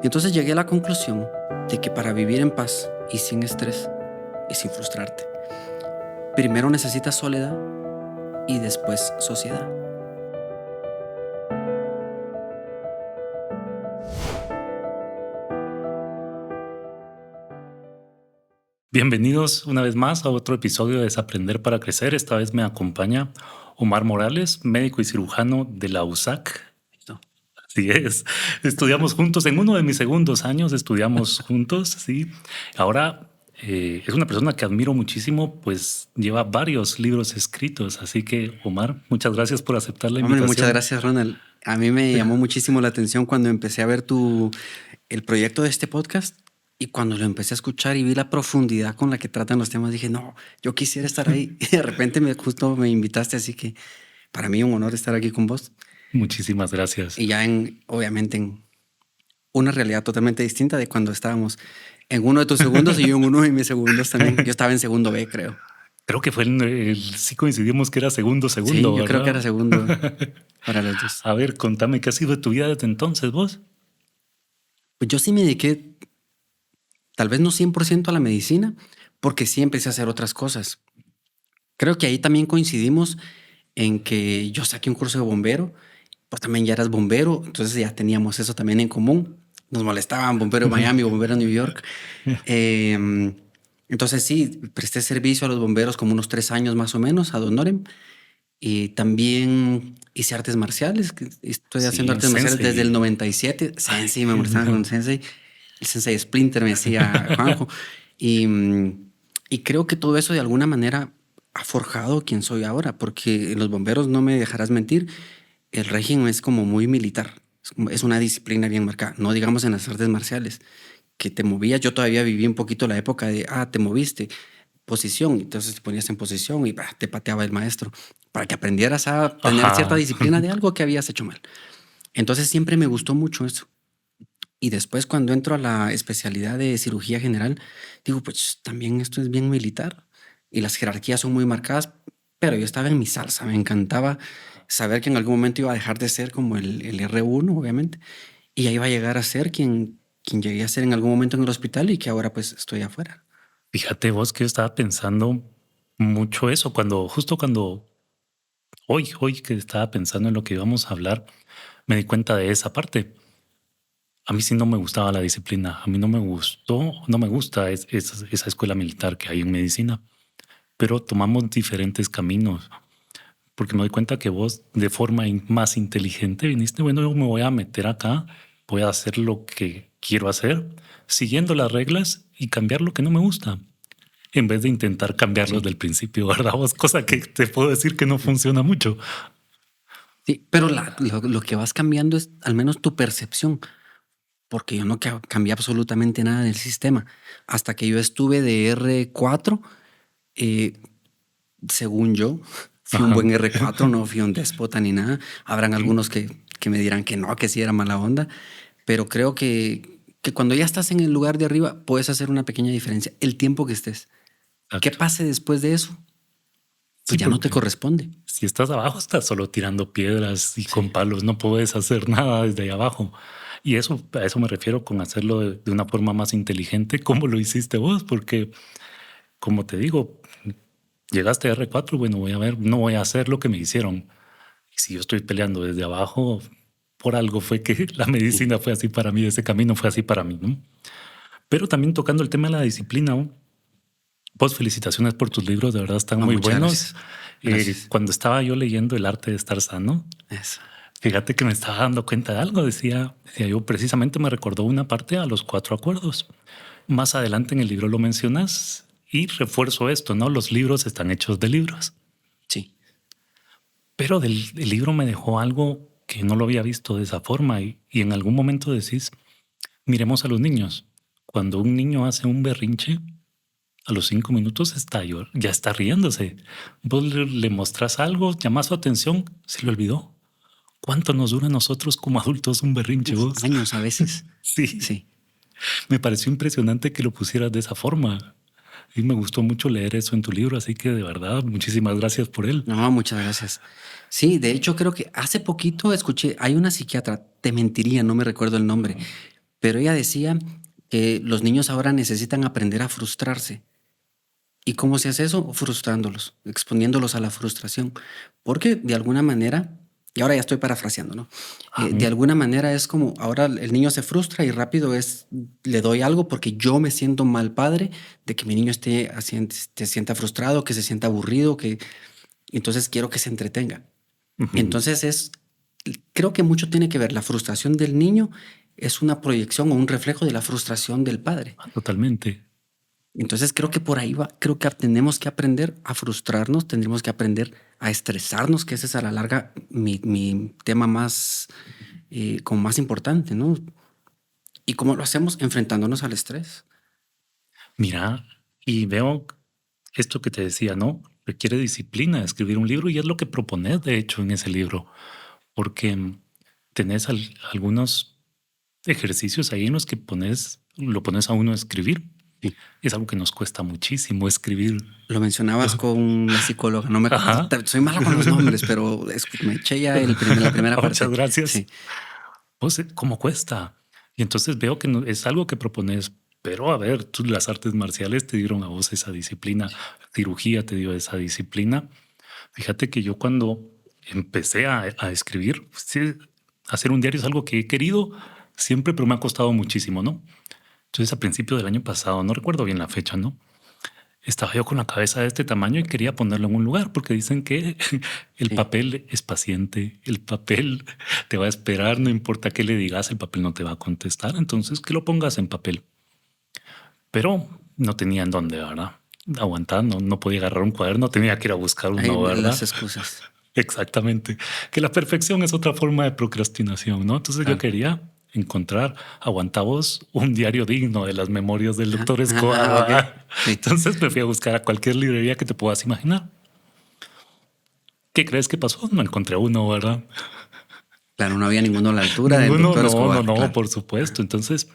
Entonces llegué a la conclusión de que para vivir en paz y sin estrés y sin frustrarte, primero necesitas soledad y después sociedad. Bienvenidos una vez más a otro episodio de Desaprender para Crecer. Esta vez me acompaña Omar Morales, médico y cirujano de la USAC. ¿Listo? Así es. Estudiamos juntos. En uno de mis segundos años estudiamos juntos, sí. Ahora es una persona que admiro muchísimo, pues lleva varios libros escritos. Así que, Omar, muchas gracias por aceptar la Hombre, invitación. muchas gracias, Ronald. A mí me llamó muchísimo la atención cuando empecé a ver el proyecto de este podcast y cuando lo empecé a escuchar y vi la profundidad con la que tratan los temas, dije, no, yo quisiera estar ahí. Y de repente justo me invitaste, así que para mí un honor estar aquí con vos. Muchísimas gracias. Y ya obviamente en una realidad totalmente distinta de cuando estábamos en uno de tus segundos y yo en uno de mis segundos también. Yo estaba en segundo B, creo. Creo que fue sí coincidimos que era segundo, Sí, yo ¿verdad? creo que era segundo para los dos. A ver, contame, ¿qué ha sido de tu vida desde entonces vos? Pues yo sí me dediqué, tal vez no 100% a la medicina, porque sí empecé a hacer otras cosas. Creo que ahí también coincidimos en que yo saqué un curso de bombero, pues también ya eras bombero, entonces ya teníamos eso también en común. Nos molestaban bombero de Miami, bombero de New York. Entonces sí, presté servicio a los bomberos como unos 3 años más o menos, a Honorem. Y también hice artes marciales, que estoy haciendo Sí, artes marciales Sensei. desde el 97. Sensei, me molestaban con Sensei. El Sensei Splinter me decía Juanjo. Y, y creo que todo eso de alguna manera ha forjado quien soy ahora, porque en los bomberos, no me dejarás mentir, el régimen es como muy militar. Es una disciplina bien marcada. No digamos en las artes marciales, que te movías. Yo todavía viví un poquito la época de, te moviste, posición. Entonces te ponías en posición y te pateaba el maestro para que aprendieras a tener cierta Ajá. disciplina de algo que habías hecho mal. Entonces siempre me gustó mucho eso. Y después cuando entro a la especialidad de cirugía general, digo, pues también esto es bien militar y las jerarquías son muy marcadas, pero yo estaba en mi salsa, me encantaba saber que en algún momento iba a dejar de ser como el R1, obviamente, y ahí iba a llegar a ser quien llegué a ser en algún momento en el hospital y que ahora pues estoy afuera. Fíjate vos que yo estaba pensando mucho eso justo cuando hoy que estaba pensando en lo que íbamos a hablar, me di cuenta de esa parte. A mí sí no me gustaba la disciplina. A mí no me gustó, no me gusta esa escuela militar que hay en medicina, pero tomamos diferentes caminos porque me doy cuenta que vos de forma más inteligente viniste, bueno, yo me voy a meter acá, voy a hacer lo que quiero hacer, siguiendo las reglas y cambiar lo que no me gusta, en vez de intentar cambiarlo Sí. desde el principio, ¿verdad? Vos, cosa que te puedo decir que no funciona mucho. Sí, pero lo que vas cambiando es al menos tu percepción, porque yo no cambié absolutamente nada del sistema. Hasta que yo estuve de R4, eh, según yo, fui un Ajá. buen R4, no fui un déspota ni nada. Habrán algunos que me dirán que no, que sí era mala onda, pero creo que cuando ya estás en el lugar de arriba puedes hacer una pequeña diferencia, el tiempo que estés. ¿Qué Exacto. pase después de eso? Sí, Pues ya no te porque corresponde. si estás abajo, estás solo tirando piedras y Sí, con palos, no puedes hacer nada desde ahí abajo. Y eso, a eso me refiero con hacerlo de una forma más inteligente, como lo hiciste vos, porque como te digo, llegaste a R4, bueno, voy a ver, no voy a hacer lo que me hicieron. Y si yo estoy peleando desde abajo, por algo fue que la sí. medicina fue así para mí, ese camino fue así para mí, ¿no? Pero también tocando el tema de la disciplina, ¿no? Pues felicitaciones por tus libros, de verdad están No, muy muchas buenos. gracias. Gracias. Cuando estaba yo leyendo El arte de estar sano, Eso. fíjate que me estaba dando cuenta de algo. Decía yo, precisamente me recordó una parte a los 4 acuerdos. Más adelante en el libro lo mencionas y refuerzo esto, ¿no? Los libros están hechos de libros. Sí. Pero del libro me dejó algo que no lo había visto de esa forma y en algún momento decís, miremos a los niños. Cuando un niño hace un berrinche, a los 5 minutos ya está riéndose. Vos le mostrás algo, llamás su atención, se le olvidó. ¿Cuánto nos dura a nosotros como adultos un berrinche, Uf, vos? años a veces. Sí, Sí. me pareció impresionante que lo pusieras de esa forma. Y me gustó mucho leer eso en tu libro, así que de verdad, muchísimas gracias por él. No, muchas gracias. Sí, de hecho creo que hace poquito escuché, hay una psiquiatra, te mentiría, no me recuerdo el nombre, pero ella decía que los niños ahora necesitan aprender a frustrarse. ¿Y cómo se hace eso? Frustrándolos, exponiéndolos a la frustración. Porque de alguna manera, y ahora ya estoy parafraseando, ¿no? De alguna manera es como ahora el niño se frustra y rápido le doy algo porque yo me siento mal padre de que mi niño se sienta frustrado, que se sienta aburrido, entonces quiero que se entretenga. Ujú. Entonces creo que mucho tiene que ver. La frustración del niño es una proyección o un reflejo de la frustración del padre. Totalmente. Entonces creo que por ahí va, creo que tenemos que aprender a frustrarnos, tendremos que aprender a estresarnos, que ese es a la larga mi tema más, como más importante, ¿no? ¿Y cómo lo hacemos? Enfrentándonos al estrés. Mira, y veo esto que te decía, ¿no? Requiere disciplina escribir un libro y es lo que propones, de hecho, en ese libro, porque tenés algunos ejercicios ahí en los que lo pones a uno a escribir. Sí. Es algo que nos cuesta muchísimo escribir. Lo mencionabas con la psicóloga, no me Ajá. soy mala con los nombres, pero me eché ya la primera Muchas parte. gracias. Sí, Pues, ¿cómo cuesta? Y entonces veo que es algo que propones, pero a ver, las artes marciales te dieron a vos esa disciplina, cirugía te dio esa disciplina. Fíjate que yo cuando empecé a escribir, sí, hacer un diario es algo que he querido siempre, pero me ha costado muchísimo, ¿no? Entonces a principio del año pasado, no recuerdo bien la fecha, ¿no? Estaba yo con la cabeza de este tamaño y quería ponerlo en un lugar porque dicen que el sí. papel es paciente, el papel te va a esperar, no importa qué le digas, el papel no te va a contestar, entonces que lo pongas en papel. Pero no tenía en dónde, ¿verdad? Aguantar, no podía agarrar un cuaderno, tenía que ir a buscar Ahí uno, las ¿verdad? excusas. Exactamente. Que la perfección es otra forma de procrastinación, ¿no? Entonces yo Claro. quería encontrar, aguantamos un diario digno de las memorias del Ajá, doctor Escobar, ajá, ok. ¿verdad? Sí. Entonces me fui a buscar a cualquier librería que te puedas imaginar. ¿Qué crees que pasó? No encontré uno, ¿verdad? Claro, no había ninguno a la altura del Ninguno, doctor no, Escobar, claro. por supuesto. Entonces,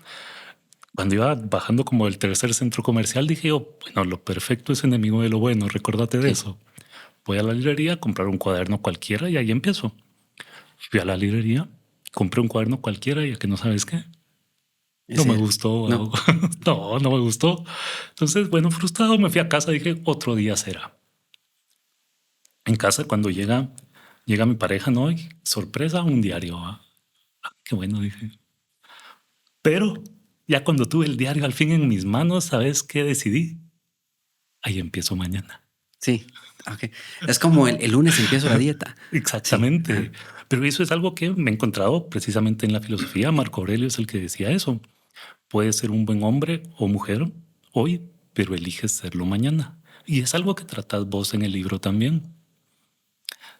cuando iba bajando como el tercer centro comercial, dije yo, bueno, lo perfecto es enemigo de lo bueno, recordate de Sí. eso. Voy a la librería a comprar un cuaderno cualquiera y ahí empiezo. Fui a la librería, compré un cuaderno cualquiera y a que no sabes qué. No Ese me era. gustó, No. wow. No me gustó. Entonces, bueno, frustrado me fui a casa, dije, otro día será. En casa, cuando llega mi pareja, ¿no? Y sorpresa, un diario. Qué bueno, dije. Pero ya cuando tuve el diario al fin en mis manos, ¿sabes qué decidí? Ahí empiezo mañana. Sí. Ok. Es como el lunes empiezo la dieta. Sí. Exactamente. Ajá. Pero eso es algo que me he encontrado precisamente en la filosofía. Marco Aurelio es el que decía eso. Puedes ser un buen hombre o mujer hoy, pero eliges serlo mañana. Y es algo que tratas vos en el libro también,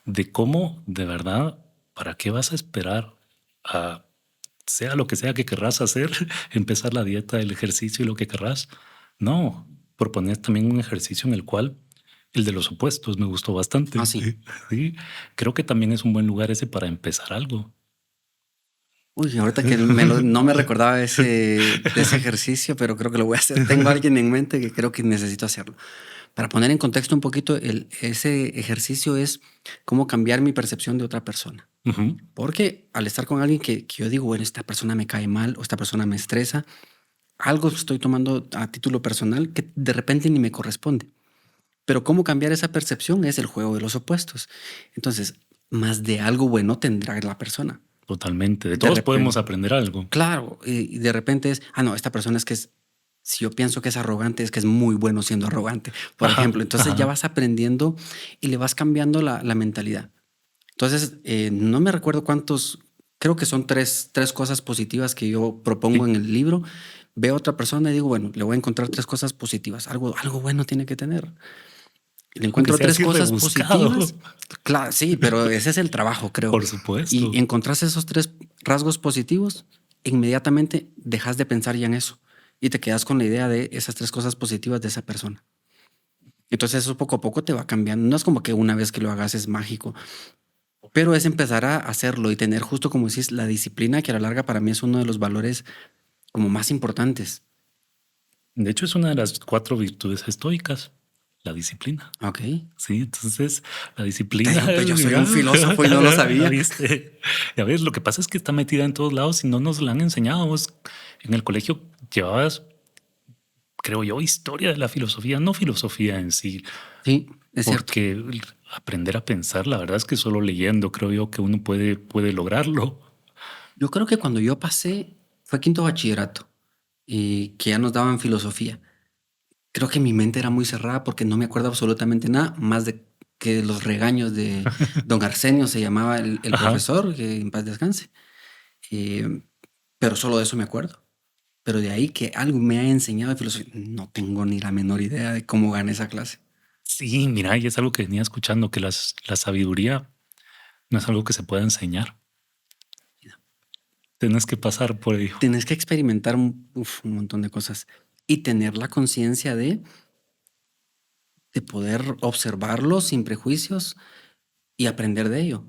de cómo de verdad, ¿para qué vas a esperar a sea lo que sea que querrás hacer, empezar la dieta, el ejercicio y lo que querrás? No, proponer también un ejercicio en el cual el de los opuestos me gustó Ah, bastante. sí. Sí, creo que también es un buen lugar ese para empezar algo. Uy, ahorita que no me recordaba de ese ejercicio, pero creo que lo voy a hacer. Tengo a alguien en mente que creo que necesito hacerlo. Para poner en contexto un poquito, ese ejercicio es cómo cambiar mi percepción de otra persona. Ujú. Porque al estar con alguien que yo digo, bueno, esta persona me cae mal o esta persona me estresa, algo estoy tomando a título personal que de repente ni me corresponde. Pero cómo cambiar esa percepción es el juego de los opuestos. Entonces, más de algo bueno tendrá la persona. Totalmente. De De todos podemos repente, aprender algo. claro, y de repente no, esta persona es que si yo pienso que es arrogante, es que es muy bueno siendo arrogante, por Ajá, ejemplo. Entonces ya ajá. vas aprendiendo y le vas cambiando la mentalidad. Entonces, no me recuerdo cuántos, creo que son tres cosas positivas que yo propongo Sí. en el libro. Veo a otra persona y digo, bueno, le voy a encontrar tres cosas positivas, algo bueno tiene que tener. Le Aunque encuentro sea tres así cosas rebuscado, positivas. Claro, sí, pero ese es el trabajo, creo. por Y supuesto. encontrás esos tres rasgos positivos, inmediatamente dejas de pensar ya en eso y te quedas con la idea de esas tres cosas positivas de esa persona. Entonces eso poco a poco te va cambiando. No es como que una vez que lo hagas es mágico, pero es empezar a hacerlo y tener justo como decís la disciplina que a la larga para mí es uno de los valores como más importantes. De hecho, es una de las 4 virtudes estoicas. la disciplina. Ok. Sí, entonces la Te disciplina. digo, pues yo soy un filósofo y no lo sabía. ¿Viste? Ya ves, lo que pasa es que está metida en todos lados y no nos la han enseñado. Vos en el colegio llevabas, creo yo, historia de la filosofía, no filosofía en sí, Sí, es cierto. porque aprender a pensar, la verdad es que solo leyendo creo yo que uno puede lograrlo. Yo creo que cuando yo pasé, fue quinto bachillerato y que ya nos daban filosofía. Creo que mi mente era muy cerrada porque no me acuerdo absolutamente nada más de que los regaños de don Arsenio se llamaba el Ajá. profesor, que en paz descanse. Eh, pero solo de eso me acuerdo. Pero de ahí que algo me ha enseñado de filosofía, no tengo ni la menor idea de cómo gané esa clase. Sí, mira, y es algo que venía escuchando, que la sabiduría no es algo que se pueda enseñar. Tienes que pasar por ello. Tienes que experimentar un montón de cosas y tener la conciencia de poder observarlo sin prejuicios y aprender de ello.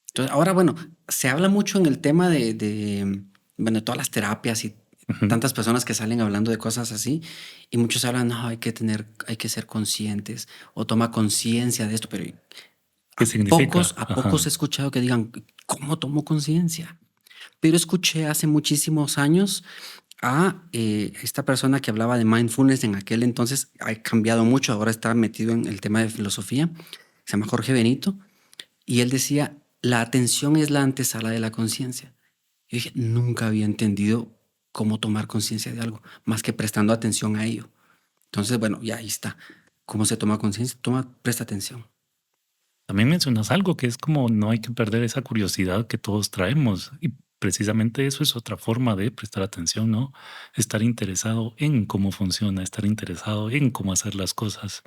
Entonces, ahora, bueno, se habla mucho en el tema bueno, de todas las terapias y Ujú. tantas personas que salen hablando de cosas así y muchos hablan, no, hay que ser conscientes o toma conciencia de esto, pero ¿Qué significa? a pocos he Ajá. escuchado que digan, ¿cómo tomo conciencia? Pero escuché hace muchísimos años a esta persona que hablaba de mindfulness en aquel entonces, ha cambiado mucho, ahora está metido en el tema de filosofía, se llama Jorge Benito, y él decía, la atención es la antesala de la conciencia. Yo dije, nunca había entendido cómo tomar conciencia de algo, más que prestando atención a ello. Entonces, bueno, ya ahí está. ¿Cómo se toma conciencia? Presta atención. También mencionas algo que es como no hay que perder esa curiosidad que todos traemos. Y precisamente eso es otra forma de prestar atención, ¿no? Estar interesado en cómo funciona, estar interesado en cómo hacer las cosas.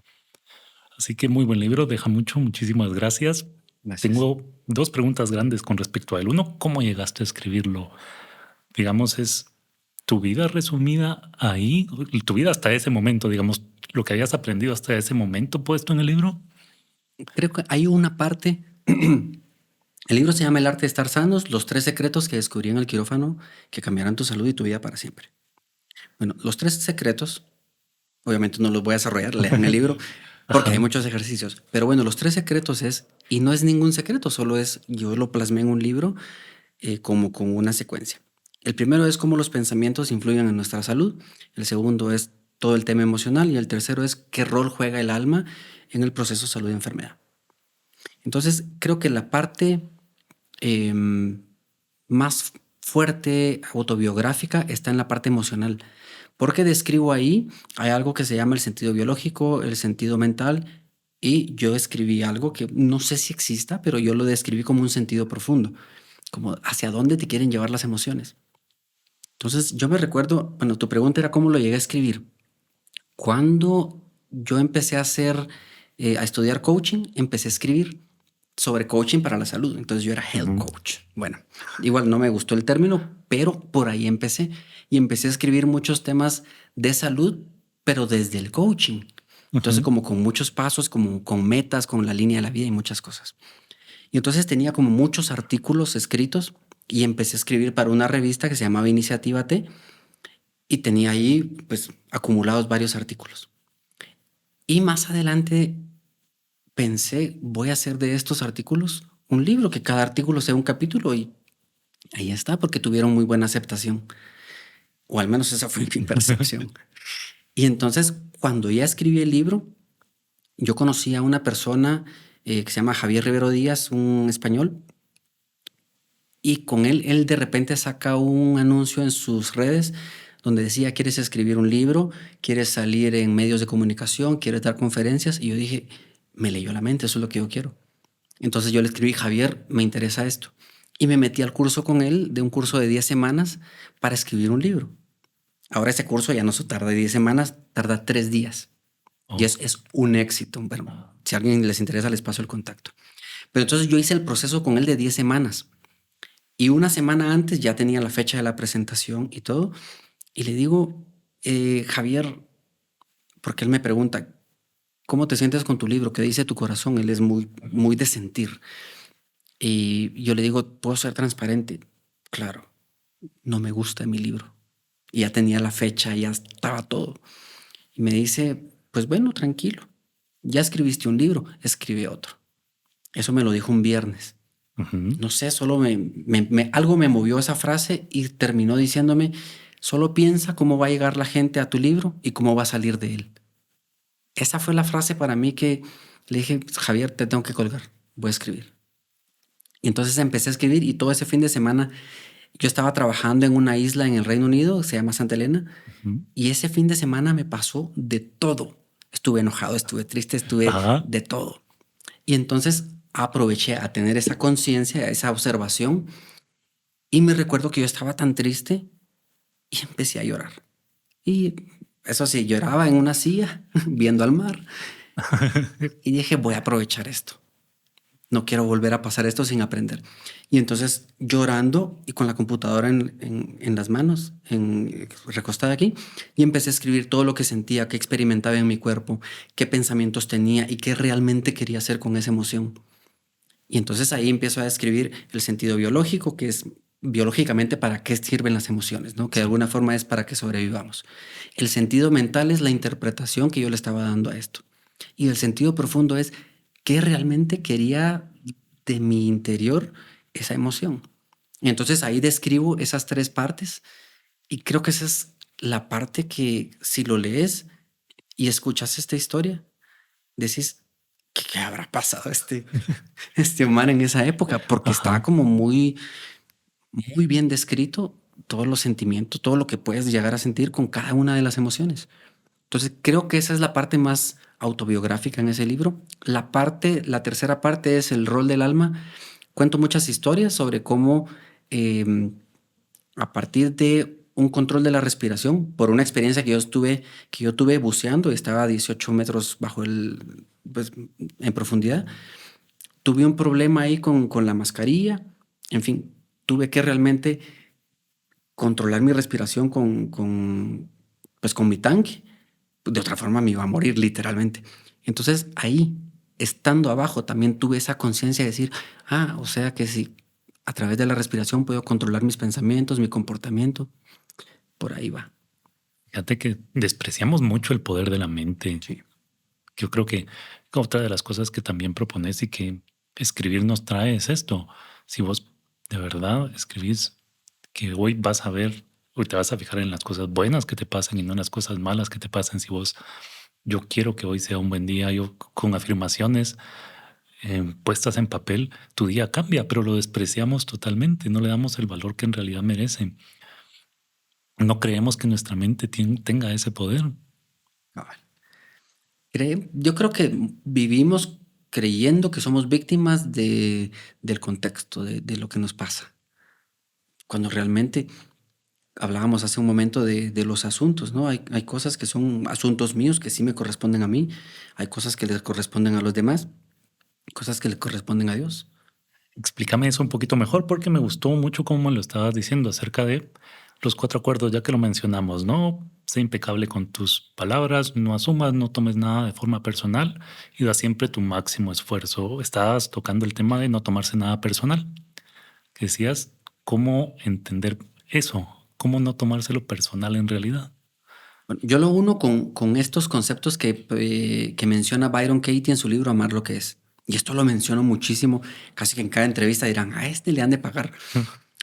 Así que muy buen libro, deja mucho, muchísimas gracias. Gracias. Tengo dos preguntas grandes con respecto a él. Uno, ¿cómo llegaste a escribirlo? Digamos, es tu vida resumida ahí, tu vida hasta ese momento, digamos, lo que hayas aprendido hasta ese momento puesto en el libro. Creo que hay una parte. El libro se llama El arte de estar sanos, los 3 secretos que descubrí en el quirófano que cambiarán tu salud y tu vida para siempre. Bueno, los 3 secretos, obviamente no los voy a desarrollar, lean el libro, porque hay Ajá. muchos ejercicios. Pero bueno, los 3 secretos y no es ningún secreto, solo yo lo plasmé en un libro como con una secuencia. El primero es cómo los pensamientos influyen en nuestra salud. El segundo es todo el tema emocional. Y el tercero es qué rol juega el alma en el proceso salud-enfermedad. Entonces, creo que la parte más fuerte autobiográfica está en la parte emocional. Porque describo ahí, hay algo que se llama el sentido biológico, el sentido mental, y yo escribí algo que no sé si exista, pero yo lo describí como un sentido profundo, como hacia dónde te quieren llevar las emociones. Entonces yo me recuerdo, bueno, tu pregunta era cómo lo llegué a escribir. Cuando yo empecé a estudiar coaching, empecé a escribir sobre coaching para la salud. Entonces yo era health Ujú. coach. Bueno, igual no me gustó el término, pero por ahí empecé y empecé a escribir muchos temas de salud, pero desde el coaching. Entonces Ujú. como con muchos pasos, como con metas, con la línea de la vida y muchas cosas. Y entonces tenía como muchos artículos escritos y empecé a escribir para una revista que se llamaba Iniciativa T y tenía ahí pues acumulados varios artículos. Y más adelante pensé, voy a hacer de estos artículos un libro, que cada artículo sea un capítulo y ahí está, porque tuvieron muy buena aceptación, o al menos esa fue mi percepción. Y entonces, cuando ya escribí el libro, yo conocí a una persona que se llama Javier Rivero Díaz, un español, y con él de repente saca un anuncio en sus redes donde decía, ¿quieres escribir un libro? ¿Quieres salir en medios de comunicación? ¿Quieres dar conferencias? Y yo dije, me leyó la mente, eso es lo que yo quiero. Entonces yo le escribí, Javier, me interesa esto. Y me metí al curso con él, de un curso de 10 semanas para escribir un libro. Ahora ese curso ya no se tarda 10 semanas, tarda 3 días. Y Oh. es un éxito. Bueno, si a alguien les interesa, les paso el contacto. Pero entonces yo hice el proceso con él de 10 semanas. Y una semana antes ya tenía la fecha de la presentación y todo. Y le digo, Javier, porque él me pregunta, ¿cómo te sientes con tu libro? ¿Qué dice tu corazón? Él es muy de sentir. Y yo le digo, ¿puedo ser transparente? Claro, no me gusta mi libro. Y ya tenía la fecha, ya estaba todo. Y me dice, pues bueno, tranquilo. ya escribiste un libro, escribe otro. Eso me lo dijo un viernes. Ujú. No sé, solo algo me movió esa frase y terminó diciéndome, solo piensa cómo va a llegar la gente a tu libro y cómo va a salir de él. Esa fue la frase para mí que le dije, Javier, te tengo que colgar, voy a escribir. Y entonces empecé a escribir y todo ese fin de semana yo estaba trabajando en una isla en el Reino Unido, se llama Santa Elena, Ujú. y ese fin de semana me pasó de todo. Estuve enojado, estuve triste, estuve Ajá. de todo. Y entonces aproveché a tener esa conciencia, esa observación, y me recuerdo que yo estaba tan triste y empecé a llorar. Y eso sí, lloraba en una silla viendo al mar y dije, voy a aprovechar esto. No quiero volver a pasar esto sin aprender. Y entonces llorando y con la computadora en las manos, recostada aquí, y empecé a escribir todo lo que sentía, qué experimentaba en mi cuerpo, qué pensamientos tenía y qué realmente quería hacer con esa emoción. Y entonces ahí empiezo a describir el sentido biológico, que es biológicamente para qué sirven las emociones, ¿no? Que de Sí. alguna forma es para que sobrevivamos. El sentido mental es la interpretación que yo le estaba dando a esto. Y el sentido profundo es qué realmente quería de mi interior esa emoción. Y entonces ahí describo esas tres partes y creo que esa es la parte que si lo lees y escuchas esta historia, decís, ¿qué habrá pasado este Omar en esa época? Porque está Ajá. como muy bien descrito todos los sentimientos, todo lo que puedes llegar a sentir con cada una de las emociones. Entonces creo que esa es la parte más autobiográfica en ese libro. La tercera parte es el rol del alma. Cuento muchas historias sobre cómo eh, a partir de un control de la respiración, por una experiencia que yo tuve buceando, estaba a 18 metros pues, en profundidad, tuve un problema ahí con la mascarilla, en fin, tuve que realmente controlar mi respiración pues con mi tanque. De otra forma me iba a morir literalmente. Entonces ahí, estando abajo, también tuve esa conciencia de decir, o sea que si a través de la respiración puedo controlar mis pensamientos, mi comportamiento, por ahí va. Fíjate que despreciamos mucho el poder de la mente. Sí. Yo creo que otra de las cosas que también propones y que escribir nos trae es esto. Si vos de verdad escribís que hoy vas a ver, hoy te vas a fijar en las cosas buenas que te pasan y no en las cosas malas que te pasan. Si vos, yo quiero que hoy sea un buen día, yo con afirmaciones puestas en papel, tu día cambia, pero lo despreciamos totalmente, no le damos el valor que en realidad merece. No creemos que nuestra mente tenga ese poder. Cabal. Yo creo que vivimos creyendo que somos víctimas del contexto, de lo que nos pasa, cuando realmente hablábamos hace un momento de los asuntos, ¿no? Hay cosas que son asuntos míos que sí me corresponden a mí, hay cosas que les corresponden a los demás, cosas que le corresponden a Dios. Explícame eso un poquito mejor porque me gustó mucho cómo lo estabas diciendo acerca de los cuatro acuerdos, ya que lo mencionamos, ¿no? Sé impecable con tus palabras, no asumas, no tomes nada de forma personal y da siempre tu máximo esfuerzo. Estabas tocando el tema de no tomarse nada personal, que decías cómo entender eso, cómo no tomárselo personal en realidad. Bueno, yo lo uno con estos conceptos que menciona Byron Katie en su libro Amar lo que es. Y esto lo menciono muchísimo, casi que en cada entrevista dirán, a este le han de pagar.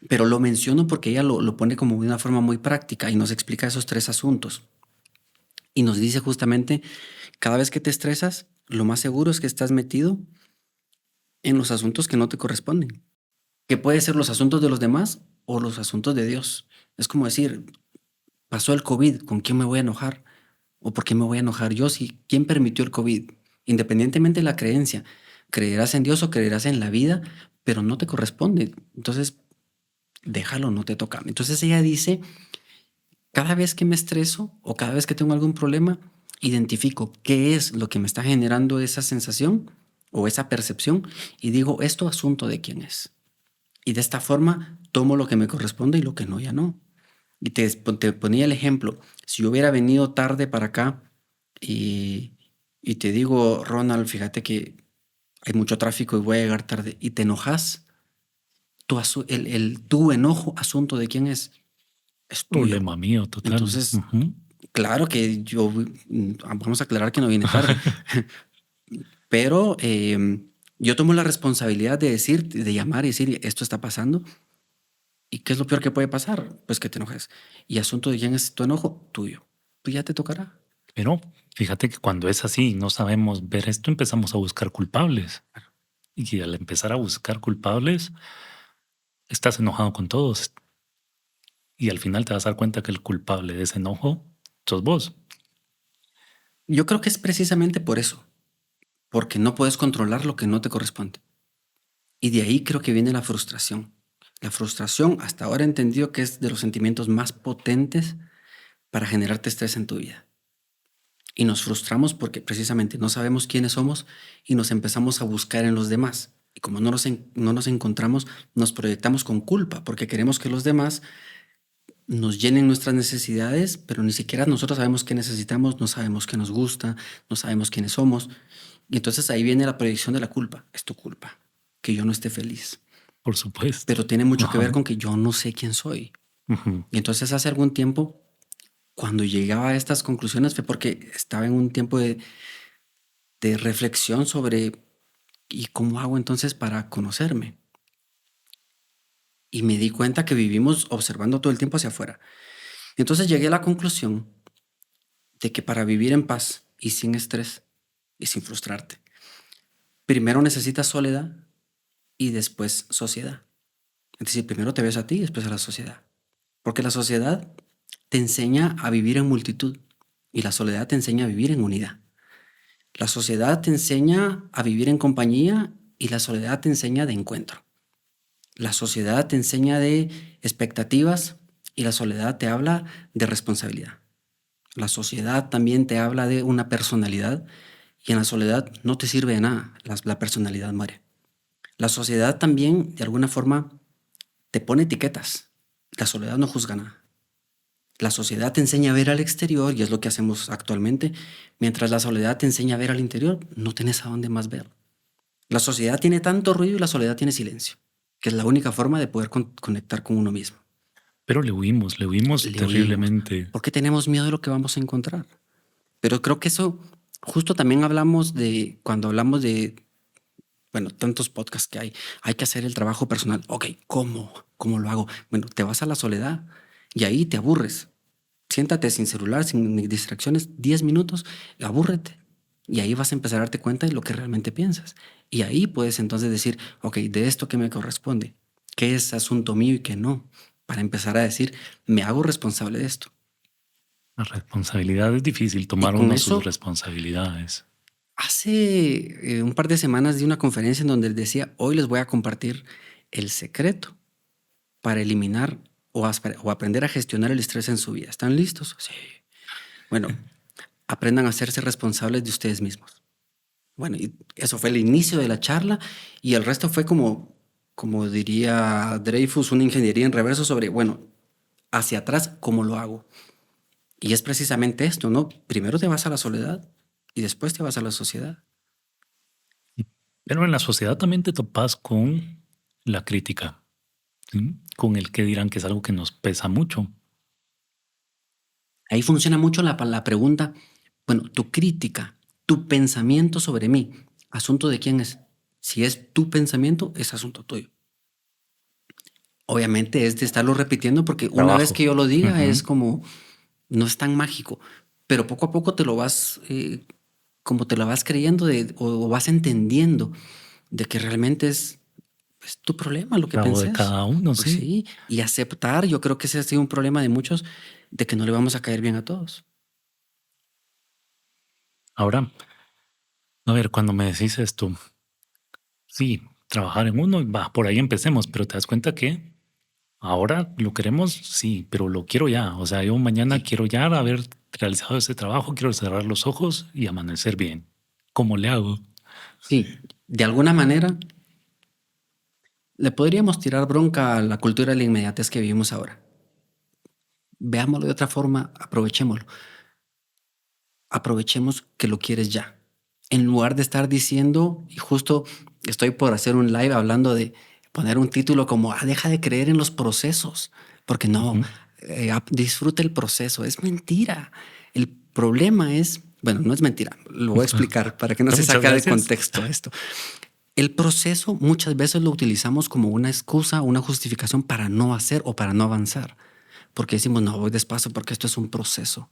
Pero lo menciono porque ella lo pone como de una forma muy práctica y nos explica esos tres asuntos. Y nos dice justamente, cada vez que te estresas, lo más seguro es que estás metido en los asuntos que no te corresponden, que puede ser los asuntos de los demás o los asuntos de Dios. Es como decir, pasó el COVID, ¿con quién me voy a enojar? ¿O por qué me voy a enojar yo si quién permitió el COVID? Independientemente de la creencia, creerás en Dios o creerás en la vida, pero no te corresponde. Entonces, déjalo, no te toca. Entonces ella dice, cada vez que me estreso o cada vez que tengo algún problema, identifico qué es lo que me está generando esa sensación o esa percepción y digo, esto asunto de quién es. Y de esta forma tomo lo que me corresponde y lo que no, ya no. Y te ponía el ejemplo, si yo hubiera venido tarde para acá y, y te digo, Ronald, fíjate que hay mucho tráfico y voy a llegar tarde y te enojas, tu enojo, asunto de quién es tuyo. Problema mío total. Entonces, Ujú. claro que vamos a aclarar que no viene tarde, Pero yo tomo la responsabilidad de decir, de llamar y decir, esto está pasando. ¿Y qué es lo peor que puede pasar? Pues que te enojes. Y asunto de quién es tu enojo, tuyo. Pues ya te tocará. Pero fíjate que cuando es así, no sabemos ver esto, empezamos a buscar culpables. Y al empezar a buscar culpables, estás enojado con todos. Y al final te vas a dar cuenta que el culpable de ese enojo sos vos. Yo creo que es precisamente por eso, porque no puedes controlar lo que no te corresponde. Y de ahí creo que viene la frustración. La frustración, hasta ahora he entendido que es de los sentimientos más potentes para generarte estrés en tu vida. Y nos frustramos porque precisamente no sabemos quiénes somos y nos empezamos a buscar en los demás. Y como no nos encontramos, nos proyectamos con culpa porque queremos que los demás nos llenen nuestras necesidades, pero ni siquiera nosotros sabemos qué necesitamos, no sabemos qué nos gusta, no sabemos quiénes somos. Y entonces ahí viene la proyección de la culpa. Es tu culpa, que yo no esté feliz. Por supuesto. Pero tiene mucho que Ajá. ver con que yo no sé quién soy. Ujú. Y entonces hace algún tiempo, cuando llegaba a estas conclusiones, fue porque estaba en un tiempo de reflexión sobre ¿y cómo hago entonces para conocerme? Y me di cuenta que vivimos observando todo el tiempo hacia afuera. Entonces llegué a la conclusión de que para vivir en paz y sin estrés y sin frustrarte, primero necesitas soledad y después sociedad. Es decir, primero te ves a ti y después a la sociedad. Porque la sociedad te enseña a vivir en multitud y la soledad te enseña a vivir en unidad. La sociedad te enseña a vivir en compañía y la soledad te enseña de encuentro. La sociedad te enseña de expectativas y la soledad te habla de responsabilidad. La sociedad también te habla de una personalidad y en la soledad no te sirve de nada, la personalidad muere. La sociedad también, de alguna forma, te pone etiquetas. La soledad no juzga nada. La sociedad te enseña a ver al exterior y es lo que hacemos actualmente, mientras la soledad te enseña a ver al interior, no tienes a dónde más ver. La sociedad tiene tanto ruido y la soledad tiene silencio, que es la única forma de poder conectar con uno mismo. Pero le huimos Le oímos. terriblemente. ¿Por qué tenemos miedo de lo que vamos a encontrar? Pero creo que eso, justo también hablamos de, cuando hablamos de, bueno, tantos podcasts que hay que hacer el trabajo personal. Ok, ¿cómo? ¿Cómo lo hago? Bueno, te vas a la soledad y ahí te aburres. Siéntate sin celular, sin distracciones, 10 minutos, abúrrete. Y ahí vas a empezar a darte cuenta de lo que realmente piensas. Y ahí puedes entonces decir, ok, de esto que me corresponde, qué es asunto mío y qué no, para empezar a decir, me hago responsable de esto. La responsabilidad es difícil, Y tomar con uno sus eso, responsabilidades. hace un par de semanas di una conferencia en donde decía, hoy les voy a compartir el secreto para eliminar o aprender a gestionar el estrés en su vida. ¿Están listos? Sí. Bueno, aprendan a hacerse responsables de ustedes mismos. Bueno, y eso fue el inicio de la charla y el resto fue como diría Dreyfus, una ingeniería en reverso sobre, bueno, hacia atrás, ¿cómo lo hago? Y es precisamente esto, ¿no? Primero te vas a la soledad y después te vas a la sociedad. Pero en la sociedad también te topas con la crítica, ¿sí? Con el que dirán, que es algo que nos pesa mucho. Ahí funciona mucho la pregunta, bueno, tu crítica, tu pensamiento sobre mí, ¿asunto de quién es? Si es tu pensamiento, es asunto tuyo. Obviamente es de estarlo repitiendo porque una vez Trabajo. que yo lo diga Ujú. es como, no es tan mágico, pero poco a poco te lo vas, como te lo vas creyendo o vas entendiendo de que realmente es tu problema lo que Trabajo de penses. cada uno, Pues sí. sí, y aceptar, yo creo que ese ha sido un problema de muchos, de que no le vamos a caer bien a todos. Ahora, a ver, cuando me decís esto, sí, trabajar en uno, va, por ahí empecemos, pero te das cuenta que ahora lo queremos, sí, pero lo quiero ya. O sea, yo mañana Sí, quiero ya haber realizado ese trabajo, quiero cerrar los ojos y amanecer bien. ¿Cómo le hago? sí, de alguna manera le podríamos tirar bronca a la cultura de la inmediatez que vivimos ahora. Veámoslo de otra forma, aprovechémoslo. Aprovechemos que lo quieres ya. En lugar de estar diciendo, y justo estoy por hacer un live hablando de poner un título como, deja de creer en los procesos, porque no, Ujú. disfruta el proceso. Es mentira. El problema es Bueno, no es mentira, lo voy a explicar para que no se Muchas saque de gracias. contexto esto. El proceso muchas veces lo utilizamos como una excusa, una justificación para no hacer o para no avanzar. Porque decimos, no, voy despacio porque esto es un proceso.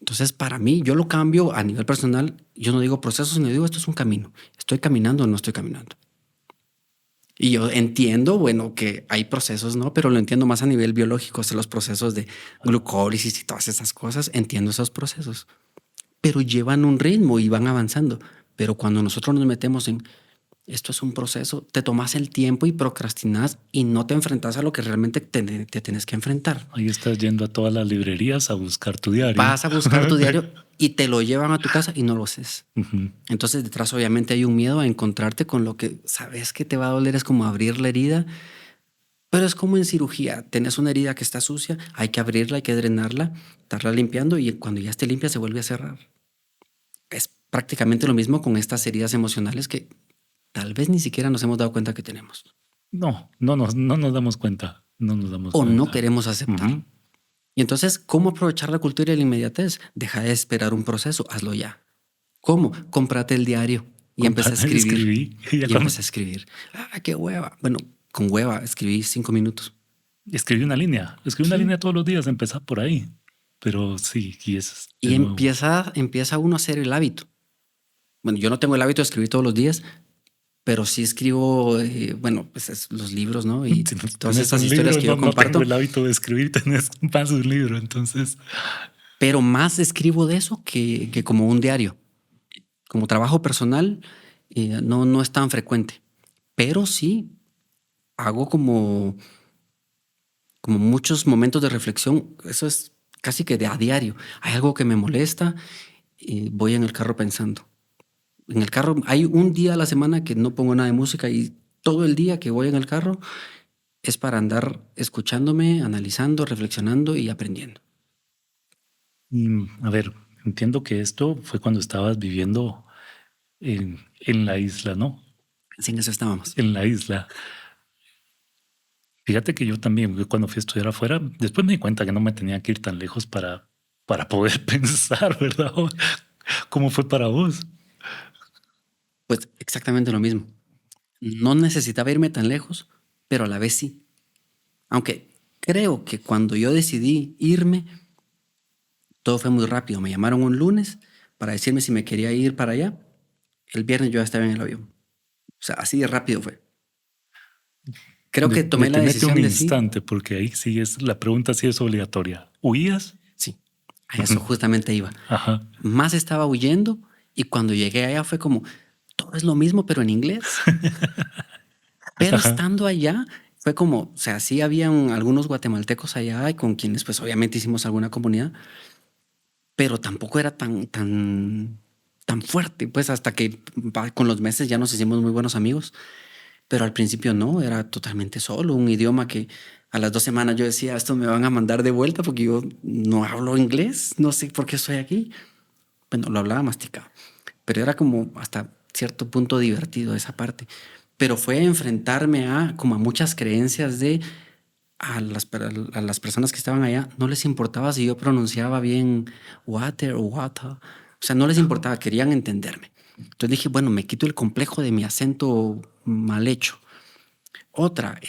Entonces, para mí, yo lo cambio a nivel personal. Yo no digo proceso, sino digo, esto es un camino. ¿Estoy caminando o no estoy caminando? Y yo entiendo, bueno, que hay procesos, ¿no? Pero lo entiendo más a nivel biológico, o sea, los procesos de glucólisis y todas esas cosas. Entiendo esos procesos, pero llevan un ritmo y van avanzando. Pero cuando nosotros nos metemos en esto es un proceso, te tomas el tiempo y procrastinas y no te enfrentas a lo que realmente te tienes que enfrentar. Ahí estás yendo a todas las librerías a buscar tu diario. Vas a buscar tu diario y te lo llevan a tu casa y no lo haces. Ujú. Entonces detrás obviamente hay un miedo a encontrarte con lo que sabes que te va a doler, es como abrir la herida, pero es como en cirugía, tenés una herida que está sucia, hay que abrirla, hay que drenarla, estarla limpiando y cuando ya esté limpia se vuelve a cerrar. Es prácticamente lo mismo con estas heridas emocionales que tal vez ni siquiera nos hemos dado cuenta que tenemos No nos damos cuenta. No nos damos o no cuenta. queremos aceptar. Ujú. Y entonces, ¿cómo aprovechar la cultura de la inmediatez? Deja de esperar un proceso, hazlo ya. ¿Cómo? Cómprate el diario y empecé a escribir. Escribí. Y ya Y empecé a escribir. ¡Ah, qué hueva! Bueno, con hueva escribí 5 minutos. escribí una línea. Escribí una Sí. línea todos los días. Empezar por ahí. Pero sí, y es de Y nuevo. empieza uno a hacer el hábito. Bueno, yo no tengo el hábito de escribir todos los días, pero sí escribo, bueno, pues los libros, ¿no? Y Si no todas tienes estas un historias libro, que yo no comparto. tengo el hábito de escribir, tenés más un libro, entonces. Pero más escribo de eso que como un diario. Como trabajo personal, no es tan frecuente. Pero sí hago como muchos momentos de reflexión. Eso es casi que de a diario. Hay algo que me molesta y voy en el carro pensando. En el carro hay un día a la semana que no pongo nada de música y todo el día que voy en el carro es para andar escuchándome, analizando, reflexionando y aprendiendo. A ver, entiendo que esto fue cuando estabas viviendo en la isla, ¿no? Sin eso estábamos. En la isla. Fíjate que yo también, cuando fui a estudiar afuera, después me di cuenta que no me tenía que ir tan lejos para poder pensar, ¿verdad? ¿Cómo fue para vos? Pues exactamente lo mismo. No necesitaba irme tan lejos, pero a la vez sí. Aunque creo que cuando yo decidí irme, todo fue muy rápido. Me llamaron un lunes para decirme si me quería ir para allá. El viernes yo ya estaba en el avión. O sea, así de rápido fue. Creo que tomé la Detenete un decisión de sí. instante, porque ahí sí es, la pregunta sí es obligatoria. ¿Huías? Sí, a eso justamente iba. Ajá. Más estaba huyendo y cuando llegué allá fue como, todo es lo mismo, pero en inglés. Pero Ajá. estando allá fue como, o sea, sí habían algunos guatemaltecos allá y con quienes pues obviamente hicimos alguna comunidad, pero tampoco era tan fuerte, pues hasta que con los meses ya nos hicimos muy buenos amigos, pero al principio no, era totalmente solo, un idioma que a las 2 semanas yo decía, esto me van a mandar de vuelta porque yo no hablo inglés, no sé por qué estoy aquí. Bueno, lo hablaba masticado, pero era como hasta cierto punto divertido esa parte. Pero fue enfrentarme como a muchas creencias de a las personas que estaban allá, no les importaba si yo pronunciaba bien water o water. O sea, no les importaba, querían entenderme. Entonces dije, bueno, me quito el complejo de mi acento mal hecho. Otra,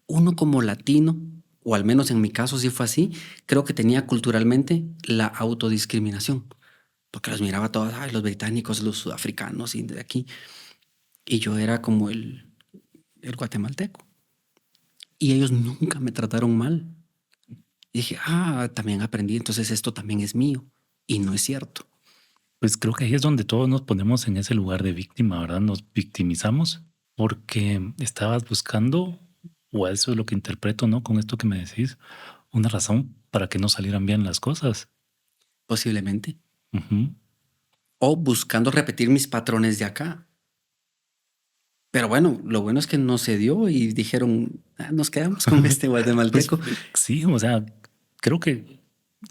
uno como latino, o al menos en mi caso sí fue así, creo que tenía culturalmente la autodiscriminación, porque los miraba todos, ay, los británicos, los sudafricanos y de aquí, y yo era como el guatemalteco. Y ellos nunca me trataron mal. Y dije, también aprendí, entonces esto también es mío. Y no es cierto. Pues creo que ahí es donde todos nos ponemos en ese lugar de víctima, ¿verdad? Nos victimizamos porque estabas buscando, o eso es lo que interpreto, ¿no? Con esto que me decís, una razón para que no salieran bien las cosas. Posiblemente. Ujú. O buscando repetir mis patrones de acá. Pero bueno, lo bueno es que no se dio y dijeron, nos quedamos con este Pues guatemalteco. sí, o sea, creo que,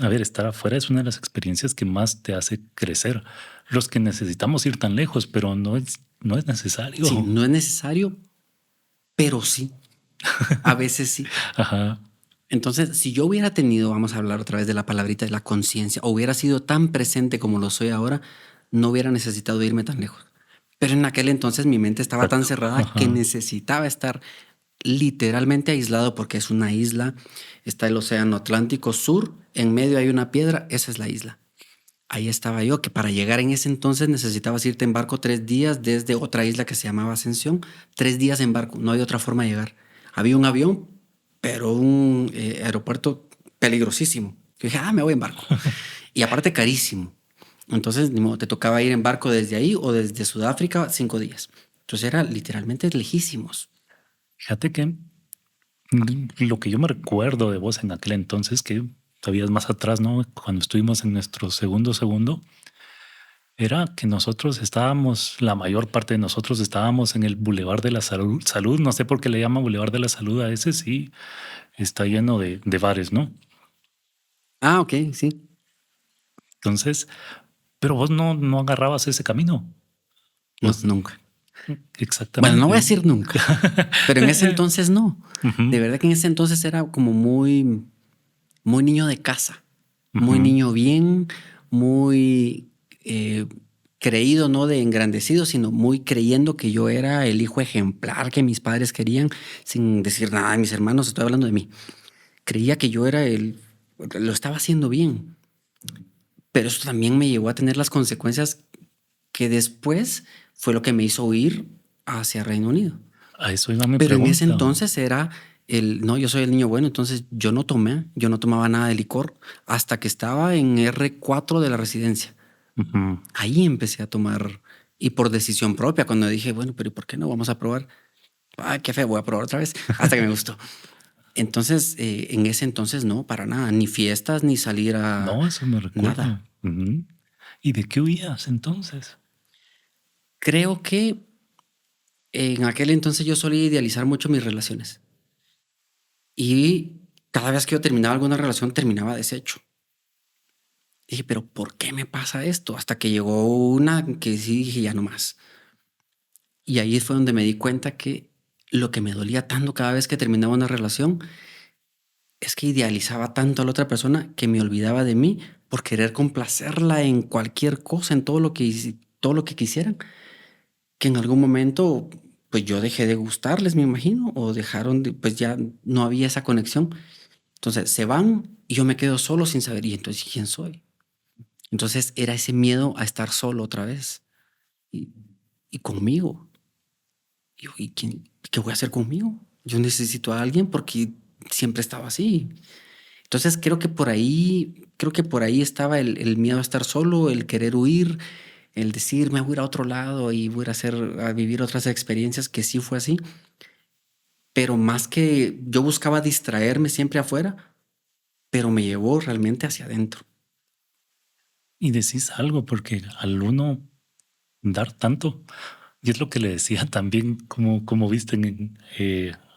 a ver, estar afuera es una de las experiencias que más te hace crecer. Los que necesitamos ir tan lejos, pero no es necesario. Sí, no es necesario, pero sí. A veces sí. Ajá. Entonces, si yo hubiera tenido, vamos a hablar otra vez de la palabrita de la conciencia, o hubiera sido tan presente como lo soy ahora, no hubiera necesitado irme tan lejos. Pero en aquel entonces mi mente estaba tan Exacto. cerrada que Ajá. necesitaba estar literalmente aislado porque es una isla, está el Océano Atlántico Sur, en medio hay una piedra, esa es la isla. Ahí estaba yo, que para llegar en ese entonces necesitabas irte en barco 3 días desde otra isla que se llamaba Ascensión, 3 días en barco, no hay otra forma de llegar. Había un avión, pero un aeropuerto peligrosísimo. Yo dije, me voy en barco. Y aparte carísimo. Entonces, ni modo, te tocaba ir en barco desde ahí o desde Sudáfrica 5 días. Entonces era literalmente lejísimos. Fíjate que lo que yo me recuerdo de vos en aquel entonces, que todavía es más atrás, ¿no? Cuando estuvimos en nuestro segundo, era que nosotros estábamos, la mayor parte de nosotros estábamos en el Boulevard de la Salud. No sé por qué le llaman Boulevard de la Salud a ese, sí, está lleno de bares, ¿no? Ok, sí. Entonces, pero vos no agarrabas ese camino. No, Vos, nunca. Bueno, no voy a exactamente. decir nunca, pero en ese entonces no. Ujú, De verdad que en ese entonces era como muy niño de casa, muy ujú. niño bien, muy creído, no de engrandecido, sino muy creyendo que yo era el hijo ejemplar que mis padres querían, sin decir nada de mis hermanos, estoy hablando de mí. Creía que yo era lo estaba haciendo bien, pero eso también me llevó a tener las consecuencias que después fue lo que me hizo huir hacia Reino Unido. A eso iba mi Pero en ese pregunta. entonces era no, yo soy el niño bueno, entonces yo no tomaba nada de licor hasta que estaba en R4 de la residencia. Ujú. Ahí empecé a tomar y por decisión propia, cuando dije, bueno, pero ¿y por qué no? Vamos a probar. Qué feo, voy a probar otra vez hasta que me gustó. Entonces, en ese entonces no, para nada, ni fiestas, ni salir a No, eso me recuerdo. nada. Ujú. ¿Y de qué huías entonces? Creo que en aquel entonces yo solía idealizar mucho mis relaciones y cada vez que yo terminaba alguna relación terminaba deshecho. Dije, pero ¿por qué me pasa esto? Hasta que llegó una que sí dije, ya no más. Y ahí fue donde me di cuenta que lo que me dolía tanto cada vez que terminaba una relación es que idealizaba tanto a la otra persona que me olvidaba de mí por querer complacerla en cualquier cosa, en todo lo que quisieran, que en algún momento pues yo dejé de gustarles, me imagino, o dejaron de, pues ya no había esa conexión. Entonces se van y yo me quedo solo sin saber, y entonces ¿quién soy? Entonces era ese miedo a estar solo otra vez y, y conmigo. ¿Y qué voy a hacer conmigo? Yo necesito a alguien porque siempre estaba así. Entonces creo que por ahí estaba el miedo a estar solo, el querer huir, el decir me voy a ir a otro lado y voy a ir a vivir otras experiencias, que sí fue así. Pero más que yo buscaba distraerme siempre afuera, pero me llevó realmente hacia adentro. Y decís algo, porque al uno dar tanto, y es lo que le decía también, como viste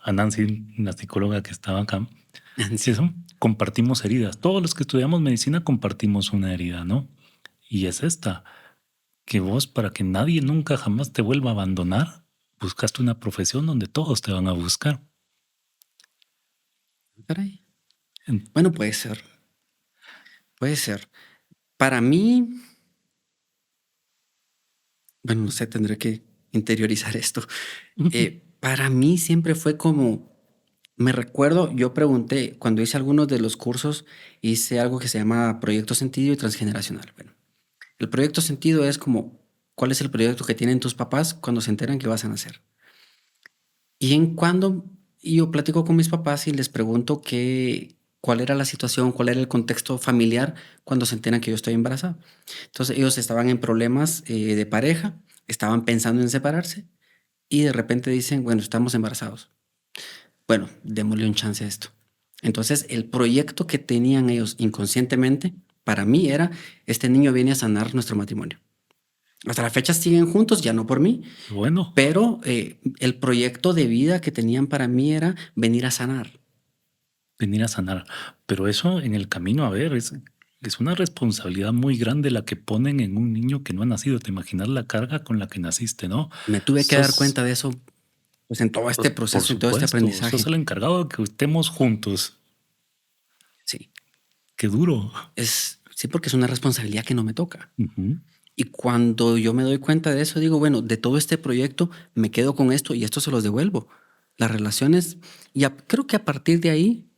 a Nancy, la psicóloga que estaba acá, que Ansia. eso, compartimos heridas. Todos los que estudiamos medicina compartimos una herida, ¿no? Y es esta, que vos, para que nadie nunca jamás te vuelva a abandonar, buscaste una profesión donde todos te van a buscar. Caray. En- Bueno, puede ser, puede ser. Para mí, bueno, no sé, tendré que interiorizar esto. Para mí siempre fue como, me recuerdo, yo pregunté, cuando hice algunos de los cursos, hice algo que se llama Proyecto Sentido y Transgeneracional. Bueno, el Proyecto Sentido es como, ¿cuál es el proyecto que tienen tus papás cuando se enteran que vas a nacer? Y yo platico con mis papás y les pregunto cuál era la situación, cuál era el contexto familiar cuando se enteran que yo estoy embarazada. Entonces ellos estaban en problemas de pareja, estaban pensando en separarse y de repente dicen, bueno, estamos embarazados. Bueno, démosle un chance a esto. Entonces el proyecto que tenían ellos inconscientemente para mí era, este niño viene a sanar nuestro matrimonio. Hasta la fecha siguen juntos, ya no por mí, bueno, pero el proyecto de vida que tenían para mí era venir a sanar. venir a sanar. Pero eso en el camino, a ver, es una responsabilidad muy grande la que ponen en un niño que no ha nacido. Te imaginas la carga con la que naciste, ¿no? Me tuve que dar Sos, cuenta de eso pues en todo este por proceso y todo este supuesto, sos aprendizaje. el encargado de que estemos juntos. qué duro. Sí, porque es una responsabilidad que no me toca. Ujú. Y cuando yo me doy cuenta de eso, digo, bueno, de todo este proyecto me quedo con esto y esto se los devuelvo. Las relaciones, creo que a partir de ahí,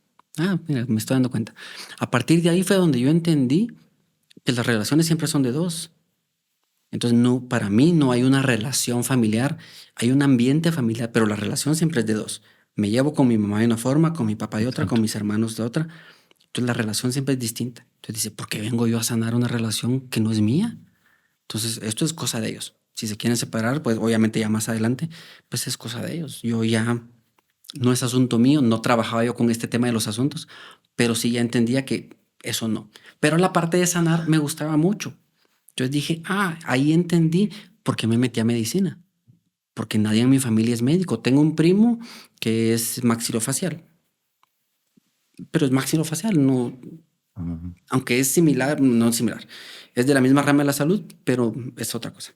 mira, me estoy dando cuenta. A partir de ahí fue donde yo entendí que las relaciones siempre son de dos. Entonces, no, para mí no hay una relación familiar, hay un ambiente familiar, pero la relación siempre es de dos. Me llevo con mi mamá de una forma, con mi papá de otra, con Exacto. mis hermanos de otra. Entonces, la relación siempre es distinta. Entonces dice, ¿por qué vengo yo a sanar una relación que no es mía? Entonces, esto es cosa de ellos. Si se quieren separar, pues obviamente ya más adelante, pues es cosa de ellos. Yo ya no es asunto mío, no trabajaba yo con este tema de los asuntos, pero sí ya entendía que eso no. Pero la parte de sanar me gustaba mucho. Entonces dije, ahí entendí por qué me metí a medicina. Porque nadie en mi familia es médico. Tengo un primo que es maxilofacial, pero es maxilofacial, no, Ujú. aunque es similar, no similar. Es de la misma rama de la salud, pero es otra cosa.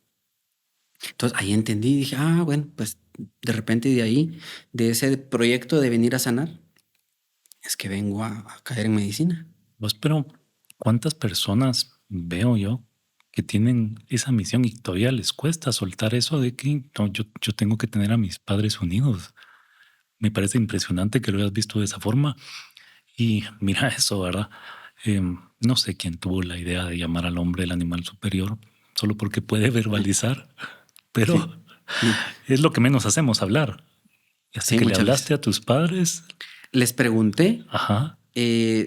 Entonces ahí entendí y dije, bueno, pues de repente de ahí, de ese proyecto de venir a sanar, es que vengo a caer en medicina. Vos, pero ¿cuántas personas veo yo que tienen esa misión y todavía les cuesta soltar eso de que no, yo tengo que tener a mis padres unidos? Me parece impresionante que lo hayas visto de esa forma. Y mira eso, ¿verdad? No sé quién tuvo la idea de llamar al hombre el animal superior solo porque puede verbalizar, Sí, pero sí, es lo que menos hacemos, hablar. Y hasta sí, que le muchas hablaste veces. a tus padres, Les pregunté ajá,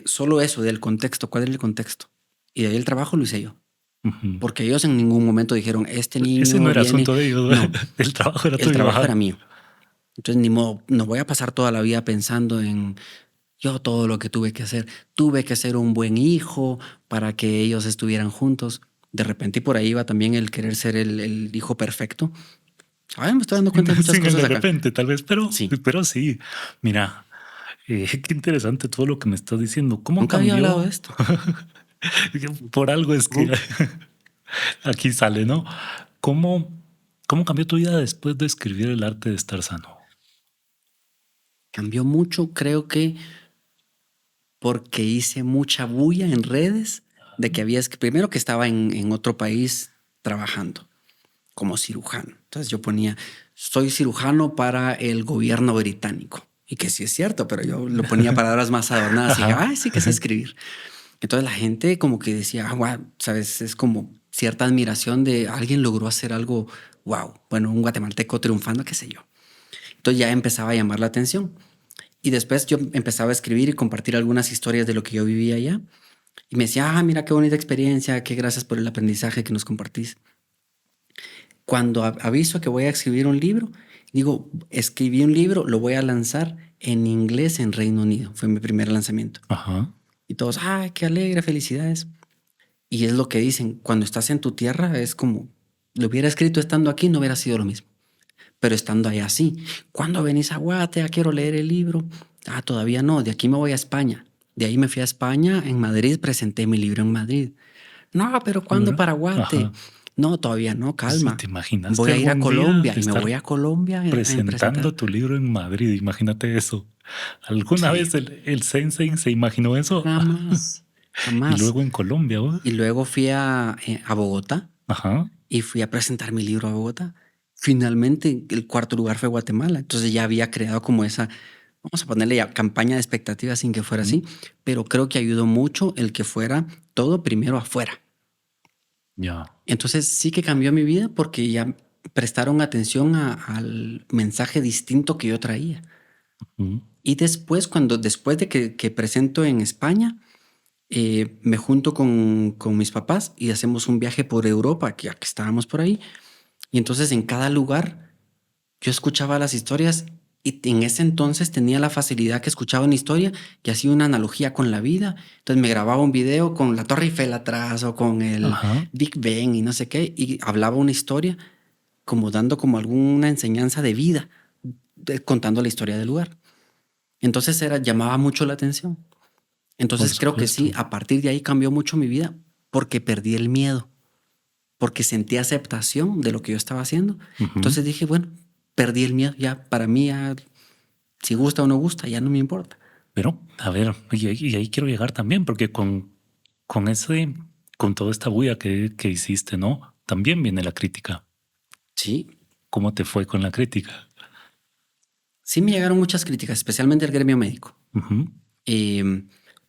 solo eso del contexto, cuál era el contexto. Y de ahí el trabajo lo hice yo. ujú. Porque ellos en ningún momento dijeron, este Ese no niño era viene. asunto de ellos, No, el trabajo era el tuyo, trabajo era ajá. mío. Entonces, ni modo, no voy a pasar toda la vida pensando en yo todo lo que tuve que hacer. Tuve que ser un buen hijo para que ellos estuvieran juntos. De repente, y por ahí iba también el querer ser el hijo perfecto. Me estoy dando cuenta de muchas Sin el cosas de acá. repente, tal vez, Sí, pero sí. Mira, qué interesante todo lo que me estás diciendo. ¿Cómo nunca había hablado de cambió? esto. Por algo es que Ujú. aquí sale, ¿no? ¿Cómo, cómo cambió tu vida después de escribir El arte de estar sano? Cambió mucho, creo que porque hice mucha bulla en redes de que primero que estaba en otro país trabajando como cirujano. Entonces yo ponía, soy cirujano para el gobierno británico. Y que sí es cierto, pero yo lo ponía palabras más adornadas y dije, Ajá. sí que sé escribir. Entonces la gente como que decía, wow, sabes, es como cierta admiración de alguien logró hacer algo, wow, bueno, un guatemalteco triunfando, qué sé yo. Entonces ya empezaba a llamar la atención. Y después yo empezaba a escribir y compartir algunas historias de lo que yo vivía allá. Y me decía, mira qué bonita experiencia, qué gracias por el aprendizaje que nos compartís. Cuando aviso que voy a escribir un libro, digo, escribí un libro, lo voy a lanzar en inglés en Reino Unido. Fue mi primer lanzamiento. Ajá. Y todos, qué alegre, felicidades. Y es lo que dicen, cuando estás en tu tierra es como, lo hubiera escrito estando aquí, no hubiera sido lo mismo. Pero estando allá sí. ¿Cuándo venís a Guate? Quiero leer el libro. Todavía no, de aquí me voy a España. De ahí me fui a España, en Madrid, presenté mi libro en Madrid. No, pero ¿cuándo Bueno, para Guate? ajá. No, todavía no, Pues, ¿y calma. te imaginaste Voy a ir a algún día Colombia y me estar voy a Colombia a presentar. presentando tu libro en Madrid? Imagínate eso. ¿Alguna Sí, vez el sensei se imaginó eso? jamás, Y jamás. luego en Colombia, ¿vos? Y luego fui a Bogotá Ajá. y fui a presentar mi libro a Bogotá. Finalmente, el cuarto lugar fue Guatemala. Entonces ya había creado como esa, vamos a ponerle ya campaña de expectativas sin que fuera Ujú. así, pero creo que ayudó mucho el que fuera todo primero afuera. Ya. Entonces sí que cambió mi vida porque ya prestaron atención al mensaje distinto que yo traía. Ujú. Y después, después de que presento en España, me junto con mis papás y hacemos un viaje por Europa, que ya que estábamos por ahí. Y entonces en cada lugar yo escuchaba las historias y en ese entonces tenía la facilidad que escuchaba una historia que hacía una analogía con la vida. Entonces me grababa un video con la Torre Eiffel atrás o con el Ajá. Big Bang y no sé qué, y hablaba una historia como dando como alguna enseñanza de vida, contando la historia del lugar. Entonces llamaba mucho la atención. Por Entonces creo que sí, supuesto. a partir de ahí cambió mucho mi vida porque perdí el miedo, porque sentí aceptación de lo que yo estaba haciendo. Ujú. Entonces dije, bueno, perdí el miedo, ya para mí, ya, si gusta o no gusta, ya no me importa. Pero, a ver, y ahí quiero llegar también, porque con ese, con toda esta bulla que hiciste, ¿no? También viene la crítica. Sí, ¿Cómo te fue con la crítica? sí me llegaron muchas críticas, especialmente del gremio médico. Ujú,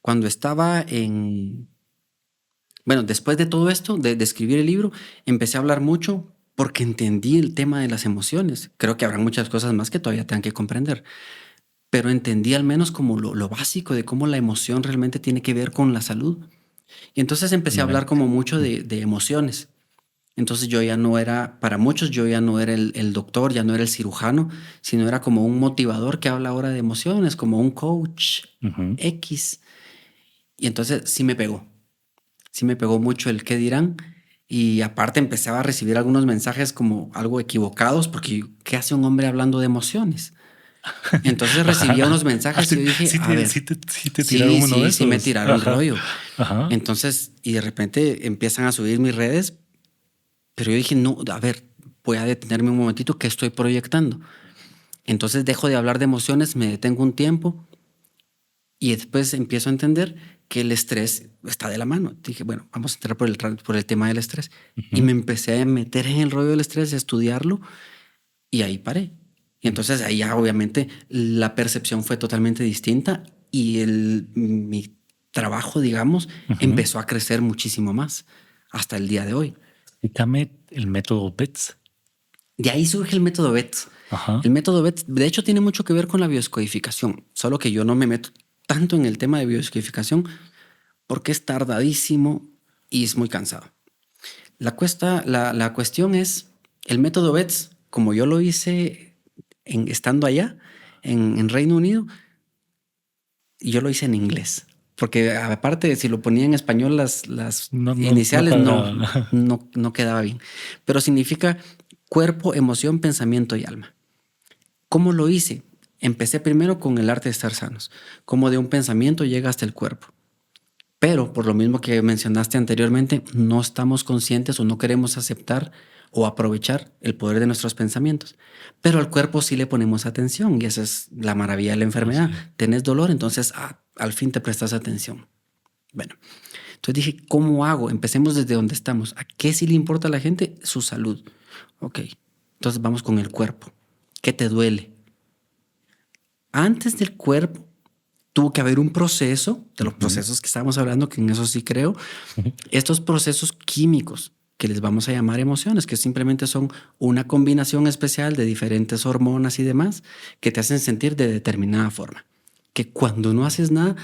Cuando estaba bueno, después de todo esto, de escribir el libro, empecé a hablar mucho porque entendí el tema de las emociones. Creo que habrá muchas cosas más que todavía tengan que comprender, pero entendí al menos como lo básico de cómo la emoción realmente tiene que ver con la salud. Y entonces empecé la a hablar mente. como mucho de emociones. Entonces yo ya no era, para muchos yo ya no era el doctor, ya no era el cirujano, sino era como un motivador que habla ahora de emociones, como un coach Ujú. X. Y entonces sí me pegó mucho el qué dirán. Y aparte empezaba a recibir algunos mensajes como algo equivocados, porque ¿qué hace un hombre hablando de emociones? Entonces recibía Ajá. unos mensajes y yo dije, a ver, Sí te tiraron uno de sí me esos. tiraron el Ajá. rollo. Ajá. Entonces, y de repente empiezan a subir mis redes, pero yo dije, no, a ver, voy a detenerme un momentito, ¿qué estoy proyectando? Entonces dejo de hablar de emociones, me detengo un tiempo y después empiezo a entender que el estrés está de la mano. Dije, bueno, vamos a entrar por el tema del estrés. Y Ujú. me empecé a meter en el rollo del estrés, a estudiarlo y ahí paré. Y entonces ahí ya obviamente la percepción fue totalmente distinta y mi trabajo, digamos, Ujú. empezó a crecer muchísimo más hasta el día de hoy. Explícame el método BETS. De ahí surge el método BETS. Ajá. El método BETS, de hecho, tiene mucho que ver con la bioscodificación, solo que yo no me meto tanto en el tema de bioscodificación porque es tardadísimo y es muy cansado. La cuestión es, el método BETS, como yo lo hice estando allá, en Reino Unido, yo lo hice en inglés. Porque aparte, si lo ponía en español, las No iniciales cuadraba. no quedaba bien. Pero significa cuerpo, emoción, pensamiento y alma. ¿Cómo lo hice? Empecé primero con el arte de estar sanos, cómo de un pensamiento llega hasta el cuerpo. Pero por lo mismo que mencionaste anteriormente, no estamos conscientes o no queremos aceptar o aprovechar el poder de nuestros pensamientos. Pero al cuerpo sí le ponemos atención y esa es la maravilla de la enfermedad. Así. Tenés dolor, entonces al fin te prestas atención. Bueno, entonces dije, ¿cómo hago? Empecemos desde donde estamos. ¿A qué sí le importa a la gente? Su salud. Ok, entonces vamos con el cuerpo. ¿Qué te duele? Antes del cuerpo tuvo que haber un proceso, de los Ujú. procesos que estábamos hablando, que en eso sí creo, Ujú. estos procesos químicos que les vamos a llamar emociones, que simplemente son una combinación especial de diferentes hormonas y demás que te hacen sentir de determinada forma, que cuando no haces nada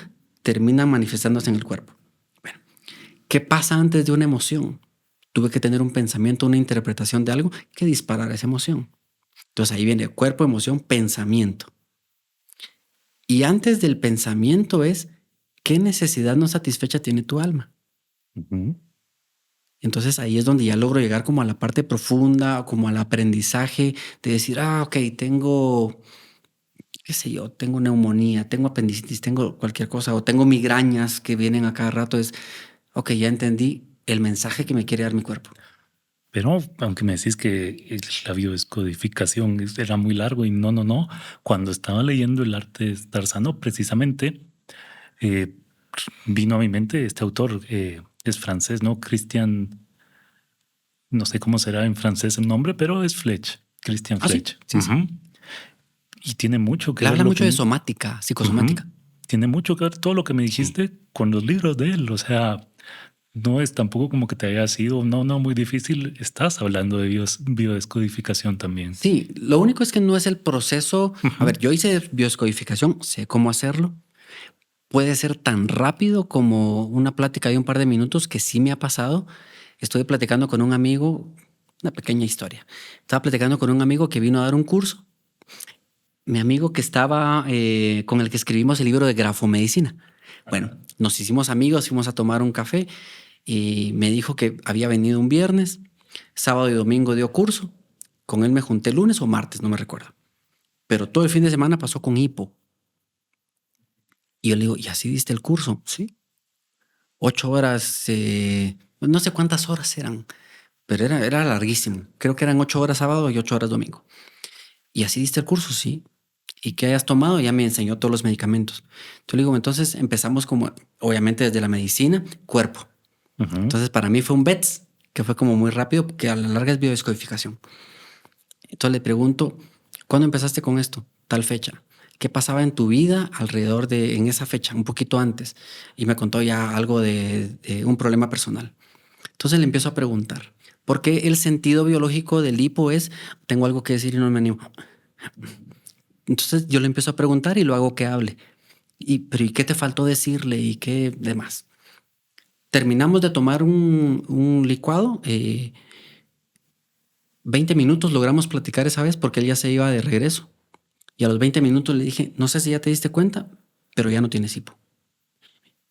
terminan manifestándose en el cuerpo. Bueno, ¿qué pasa antes de una emoción? Tuve que tener un pensamiento, una interpretación de algo que disparara esa emoción. Entonces ahí viene cuerpo, emoción, pensamiento. Y antes del pensamiento es, ¿qué necesidad no satisfecha tiene tu alma? Ujú. Entonces ahí es donde ya logro llegar como a la parte profunda, como al aprendizaje de decir, ok, tengo, qué sé yo, tengo neumonía, tengo apendicitis, tengo cualquier cosa, o tengo migrañas que vienen a cada rato. Es, ok, ya entendí el mensaje que me quiere dar mi cuerpo. Pero aunque me decís que la biodescodificación era muy largo y no. Cuando estaba leyendo El arte de estar sano, precisamente eh, vino a mi mente este autor, es francés, ¿no? Christian, no sé cómo será en francés el nombre, pero es Fletch, Christian Ah, sí, Fletch. sí, sí. Ujú. Y tiene mucho que Él ver habla lo mucho que... de somática, Ujú. psicosomática. Tiene mucho que ver todo lo que me Sí. dijiste con los libros de él. O sea, no es tampoco como que te haya sido, no, muy difícil. Estás hablando de biodescodificación también. Sí, lo único es que no es el proceso. A Ujú. ver, yo hice bioscodificación, sé cómo hacerlo. Puede ser tan rápido como una plática de un par de minutos que sí me ha pasado. Estuve platicando con un amigo, una pequeña historia. Estaba platicando con un amigo que vino a dar un curso. Mi amigo que estaba con el que escribimos el libro de grafomedicina. Bueno, nos hicimos amigos, fuimos a tomar un café y me dijo que había venido un viernes, sábado y domingo dio curso. Con él me junté lunes o martes, no me recuerdo. Pero todo el fin de semana pasó con hipo. Y yo le digo, ¿y así diste el curso? Sí. 8 horas, no sé cuántas horas eran, pero era larguísimo. Creo que eran 8 horas sábado y 8 horas domingo. ¿Y así diste el curso? Sí. y que hayas tomado, ya me enseñó todos los medicamentos. Entonces le digo, entonces empezamos como, obviamente desde la medicina, cuerpo. Ujú. Entonces para mí fue un BETS, que fue como muy rápido, porque a la larga es biodescodificación. Entonces le pregunto, ¿cuándo empezaste con esto? Tal fecha. ¿Qué pasaba en tu vida alrededor de en esa fecha, un poquito antes? Y me contó ya algo de un problema personal. Entonces le empiezo a preguntar, ¿por qué el sentido biológico del hipo es, tengo algo que decir y no me animo? Entonces yo le empiezo a preguntar y lo hago que hable. Pero ¿y qué te faltó decirle? ¿Y qué demás? Terminamos de tomar un licuado. 20 minutos logramos platicar esa vez porque él ya se iba de regreso. Y a los 20 minutos le dije, no sé si ya te diste cuenta, pero ya no tienes hipo.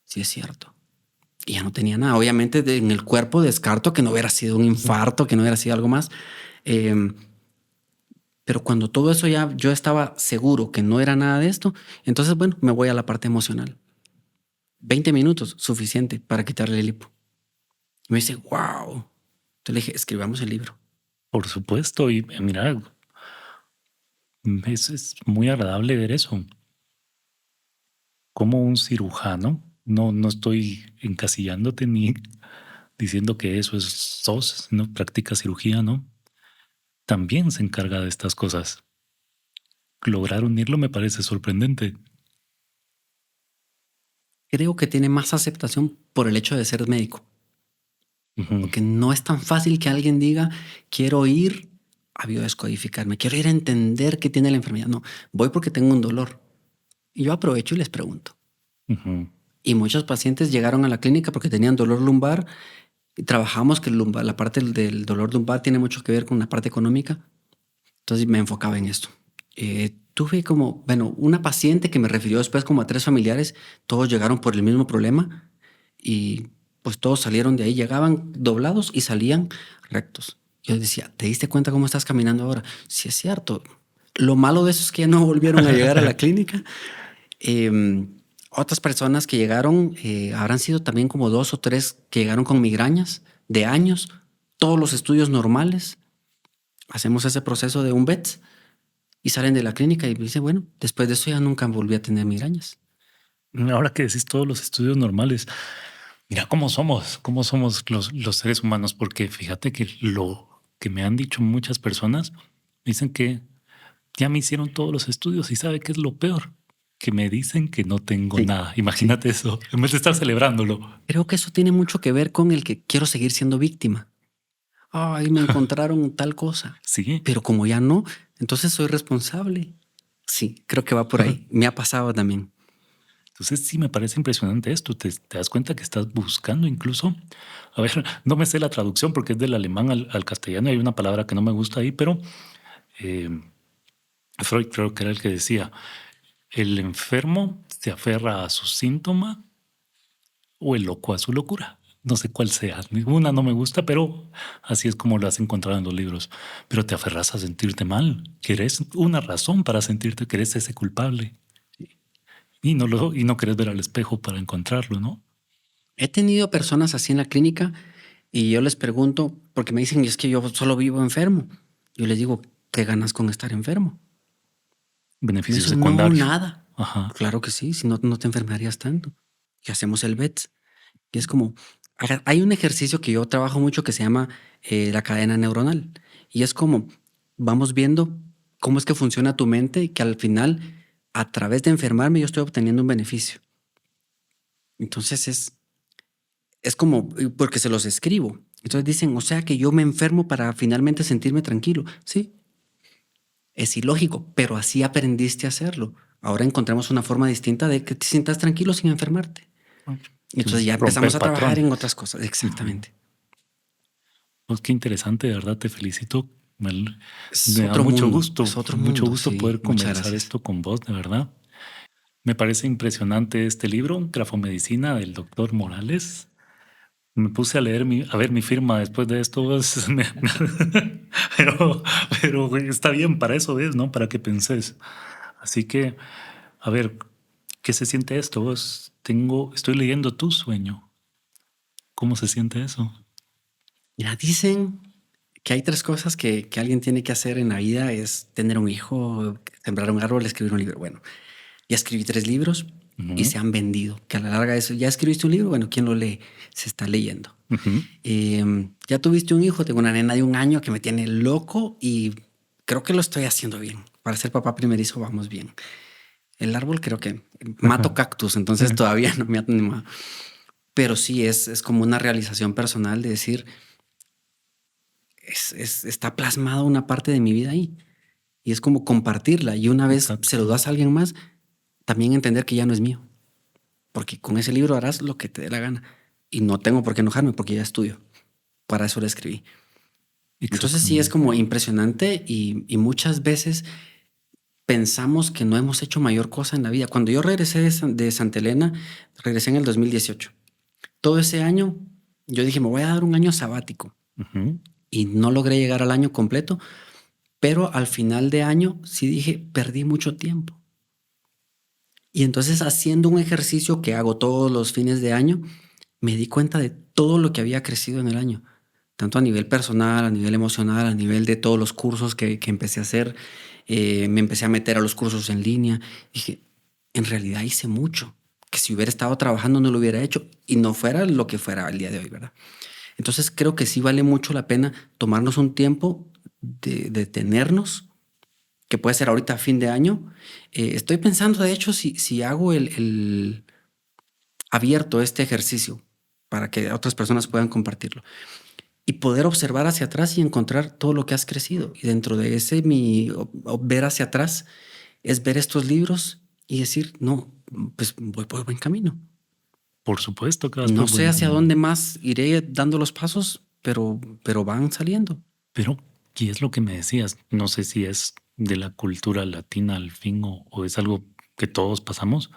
Sí, es cierto. Y ya no tenía nada. Obviamente en el cuerpo descarto que no hubiera sido un infarto, que no hubiera sido algo más. Eh, pero cuando todo eso ya yo estaba seguro que no era nada de esto, entonces, bueno, me voy a la parte emocional. 20 minutos, suficiente para quitarle el hipo. Y me dice, wow. Entonces le dije, escribamos el libro. Por supuesto. Y mira, es muy agradable ver eso. Como un cirujano, no estoy encasillándote ni diciendo que eso es sos, no practica cirugía, ¿no? También se encarga de estas cosas. Lograr unirlo me parece sorprendente. Creo que tiene más aceptación por el hecho de ser médico. Ujú. Porque no es tan fácil que alguien diga, quiero ir a biodescodificarme, quiero ir a entender qué tiene la enfermedad. No, voy porque tengo un dolor. Y yo aprovecho y les pregunto. Ujú. Y muchos pacientes llegaron a la clínica porque tenían dolor lumbar y trabajamos que el lumbar, la parte del dolor lumbar tiene mucho que ver con la parte económica. Entonces me enfocaba en esto. Tuve como, bueno, una paciente que me refirió después como a 3 familiares, todos llegaron por el mismo problema y pues todos salieron de ahí, llegaban doblados y salían rectos. Yo decía, ¿te diste cuenta cómo estás caminando ahora? Sí, es cierto. Lo malo de eso es que ya no volvieron a llegar a la clínica. Eh, Otras personas que llegaron, habrán sido también como 2 o 3 que llegaron con migrañas de años, todos los estudios normales. Hacemos ese proceso de un BET y salen de la clínica y dicen, bueno, después de eso ya nunca volví a tener migrañas. Ahora que decís todos los estudios normales, mira cómo somos los seres humanos, porque fíjate que lo que me han dicho muchas personas dicen que ya me hicieron todos los estudios y sabe qué es lo peor, que me dicen que no tengo Sí, nada. sí. Imagínate eso, en vez de estar celebrándolo. Creo que eso tiene mucho que ver con el que quiero seguir siendo víctima. Ay, me encontraron tal cosa, Sí. pero como ya no, entonces soy responsable. Sí, creo que va por ahí. Me ha pasado también. Entonces sí me parece impresionante esto. Te das cuenta que estás buscando incluso, a ver, no me sé la traducción porque es del alemán al castellano y hay una palabra que no me gusta ahí, pero eh, Freud creo que era el que decía, el enfermo se aferra a su síntoma o el loco a su locura. No sé cuál sea. Ninguna no me gusta, pero así es como lo has encontrado en los libros. Pero te aferras a sentirte mal. Querés una razón para sentirte que eres ese culpable. Y no querés ver al espejo para encontrarlo, ¿no? He tenido personas así en la clínica y yo les pregunto, porque me dicen, es que yo solo vivo enfermo. Yo les digo, ¿qué ganas con estar enfermo? Me Beneficio dicen, no, secundario. nada. Ajá. Claro que sí, si no, no te enfermarías tanto. Y hacemos el BETS. Y es como, hay un ejercicio que yo trabajo mucho que se llama la cadena neuronal. Y es como, vamos viendo cómo es que funciona tu mente y que al final, a través de enfermarme, yo estoy obteniendo un beneficio. Entonces es como, porque se los escribo. Entonces dicen, o sea que yo me enfermo para finalmente sentirme tranquilo. Sí, es ilógico, pero así aprendiste a hacerlo. Ahora encontremos una forma distinta de que te sientas tranquilo sin enfermarte. Entonces Es ya empezamos romper a trabajar en patrón. otras cosas. Ujú. Exactamente. Pues qué interesante, de verdad, te felicito. Es Me da otro mundo, es otro mucho mundo, gusto sí. poder Muchas conversar gracias. esto con vos, de verdad. Me parece impresionante este libro, Grafomedicina, del doctor Morales. Me puse a leer a ver mi firma después de esto, pues, pero, pero güey, está bien, para eso es, ¿no? Para que penses. Así que, a ver, ¿qué se siente esto? Estoy leyendo tu sueño. ¿Cómo se siente eso? Mira, dicen que hay tres cosas que alguien tiene que hacer en la vida: es tener un hijo, sembrar un árbol, escribir un libro. Bueno, ya escribí 3 libros y Ujú, se han vendido. Que a la larga eso, ya escribiste un libro, bueno, ¿quién lo lee? Se está leyendo. ujú. Ya tuviste un hijo, tengo una nena de 1 año que me tiene loco y creo que lo estoy haciendo bien. Para ser papá primerizo vamos bien. El árbol creo que mato cactus, entonces todavía no me ha animado. Pero sí es como una realización personal de decir, está plasmada una parte de mi vida ahí. Y es como compartirla. Y una vez se lo Exacto. das a alguien más, también entender que ya no es mío. Porque con ese libro harás lo que te dé la gana. Y no tengo por qué enojarme porque ya es tuyo. Para eso lo escribí. Entonces sí es Exactamente. como impresionante y muchas veces pensamos que no hemos hecho mayor cosa en la vida. Cuando yo regresé de Santa Elena, regresé en el 2018. Todo ese año yo dije, me voy a dar un año sabático Ujú. y no logré llegar al año completo, pero al final de año sí dije, perdí mucho tiempo. Y entonces haciendo un ejercicio que hago todos los fines de año, me di cuenta de todo lo que había crecido en el año, tanto a nivel personal, a nivel emocional, a nivel de todos los cursos que empecé a hacer. Me empecé a meter a los cursos en línea. Dije, en realidad hice mucho, que si hubiera estado trabajando no lo hubiera hecho y no fuera lo que fuera el día de hoy, ¿verdad? Entonces creo que sí vale mucho la pena tomarnos un tiempo de detenernos, que puede ser ahorita a fin de año. Estoy pensando, de hecho, si hago el abierto este ejercicio para que otras personas puedan compartirlo y poder observar hacia atrás y encontrar todo lo que has crecido. Y dentro de ese, ver hacia atrás es ver estos libros y decir, no, pues voy por buen camino. Por supuesto que vas No por sé buen hacia camino. dónde más iré dando los pasos, pero van saliendo. Pero, ¿qué es lo que me decías? No sé si es de la cultura latina al fin o es algo que todos pasamos,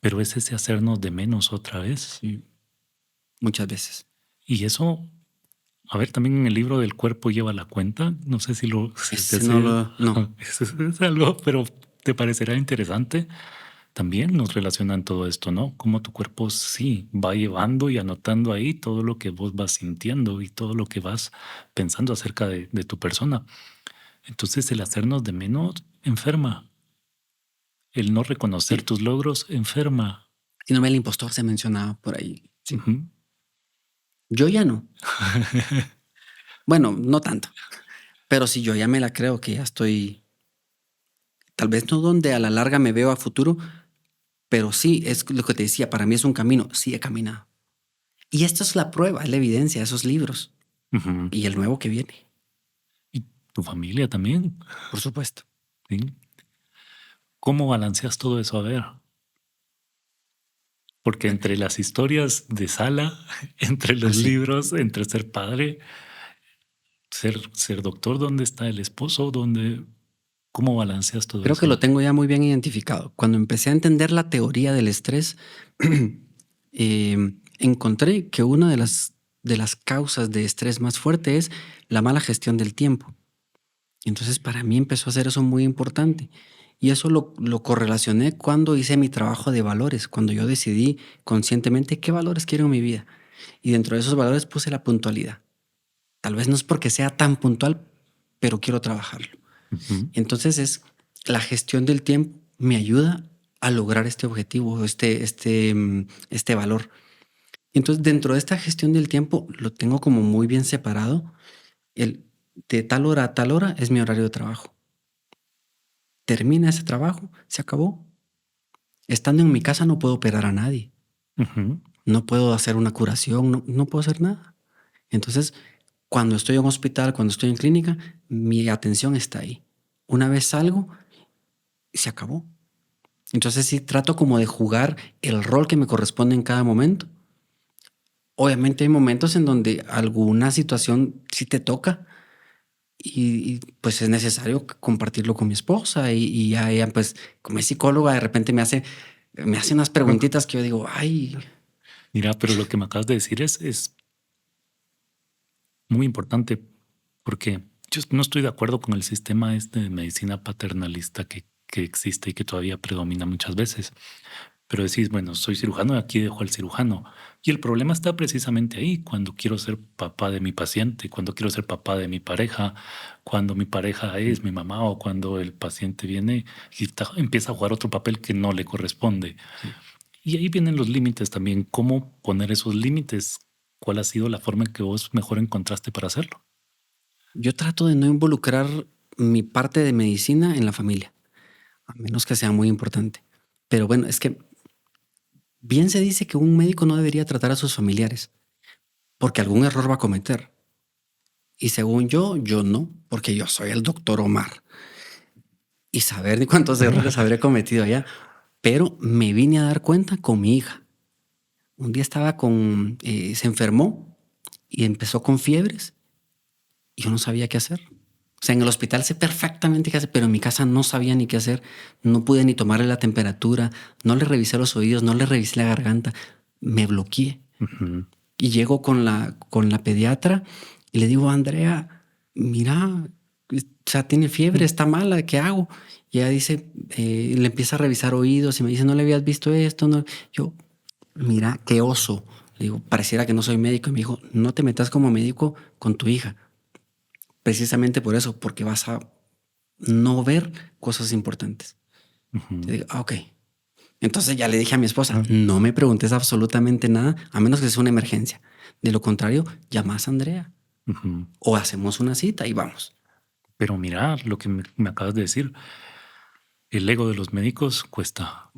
pero es ese hacernos de menos otra vez. Sí, muchas veces. Y eso, a ver, también en el libro del cuerpo lleva la cuenta. No sé si si se te Ese no hace, lo, no. es algo, pero te parecerá interesante. También nos relacionan todo esto, ¿no? Cómo tu cuerpo sí va llevando y anotando ahí todo lo que vos vas sintiendo y todo lo que vas pensando acerca de tu persona. Entonces el hacernos de menos enferma, el no reconocer Sí. tus logros enferma. Síndrome del impostor se mencionaba por ahí. Sí. Ujú. Yo ya no. Bueno, no tanto. Pero sí, yo ya me la creo que ya estoy, tal vez no donde a la larga me veo a futuro, pero sí, es lo que te decía, para mí es un camino, sí he caminado. Y esto es la prueba, es la evidencia, esos libros Ujú. y el nuevo que viene, Y tu familia también. por supuesto. ¿Sí? ¿Cómo balanceas todo eso? A ver, porque entre las historias de Sala, entre los Así. libros, entre ser padre, ser doctor, ¿dónde está el esposo? ¿Cómo balanceas todo Creo que eso? lo tengo ya muy bien identificado. Cuando empecé a entender la teoría del estrés, encontré que una de las causas de estrés más fuerte es la mala gestión del tiempo. Entonces, para mí empezó a ser eso muy importante. Y eso lo correlacioné cuando hice mi trabajo de valores, cuando yo decidí conscientemente qué valores quiero en mi vida. Y dentro de esos valores puse la puntualidad. Tal vez no es porque sea tan puntual, pero quiero trabajarlo. Ujú, Entonces es la gestión del tiempo me ayuda a lograr este objetivo, este valor. Entonces, dentro de esta gestión del tiempo, lo tengo como muy bien separado. El de tal hora a tal hora es mi horario de trabajo. Termina ese trabajo, se acabó. Estando en mi casa no puedo operar a nadie, ujú. no puedo hacer una curación, no puedo hacer nada. Entonces, cuando estoy en hospital, cuando estoy en clínica, mi atención está ahí. Una vez salgo, se acabó. Entonces sí trato como de jugar el rol que me corresponde en cada momento. Obviamente hay momentos en donde alguna situación sí te toca pues es necesario compartirlo con mi esposa y ya ella pues como es psicóloga de repente me hace unas preguntitas que yo digo, ay, Mira, pero lo que me acabas de decir es muy importante porque yo no estoy de acuerdo con el sistema este de medicina paternalista que existe y que todavía predomina muchas veces. pero decís, bueno, soy cirujano y aquí dejo al cirujano. Y el problema está precisamente ahí, cuando quiero ser papá de mi paciente, cuando quiero ser papá de mi pareja, cuando mi pareja es mi mamá o cuando el paciente viene y empieza a jugar otro papel que no le corresponde. Sí. Y ahí vienen los límites también. ¿Cómo poner esos límites? ¿Cuál ha sido la forma en que vos mejor encontraste para hacerlo? Yo trato de no involucrar mi parte de medicina en la familia, a menos que sea muy importante. Pero bueno, es que bien se dice que un médico no debería tratar a sus familiares, porque algún error va a cometer. Y según yo no, porque yo soy el doctor Omar. Y saber ni cuántos errores habré cometido allá. Pero me vine a dar cuenta con mi hija. Un día estaba se enfermó y empezó con fiebres y yo no sabía qué hacer. O sea, en el hospital sé perfectamente qué hacer, pero en mi casa no sabía ni qué hacer. No pude ni tomarle la temperatura, no le revisé los oídos, no le revisé la garganta. Me bloqueé. Ujú. Y llego con la pediatra y le digo, Andrea, mira, o sea, tiene fiebre, está mala, ¿qué hago? Y ella dice, le empieza a revisar oídos y me dice, no le habías visto esto, no. Yo, mira, qué oso. Le digo, pareciera que no soy médico. Y me dijo, no te metas como médico con tu hija. Precisamente por eso, porque vas a no ver cosas importantes. Te Ujú. digo, ok. Entonces ya le dije a mi esposa, no me preguntes absolutamente nada, a menos que sea una emergencia. De lo contrario, llamas a Andrea Ujú. o hacemos una cita y vamos. Pero mira lo que me acabas de decir. El ego de los médicos cuesta.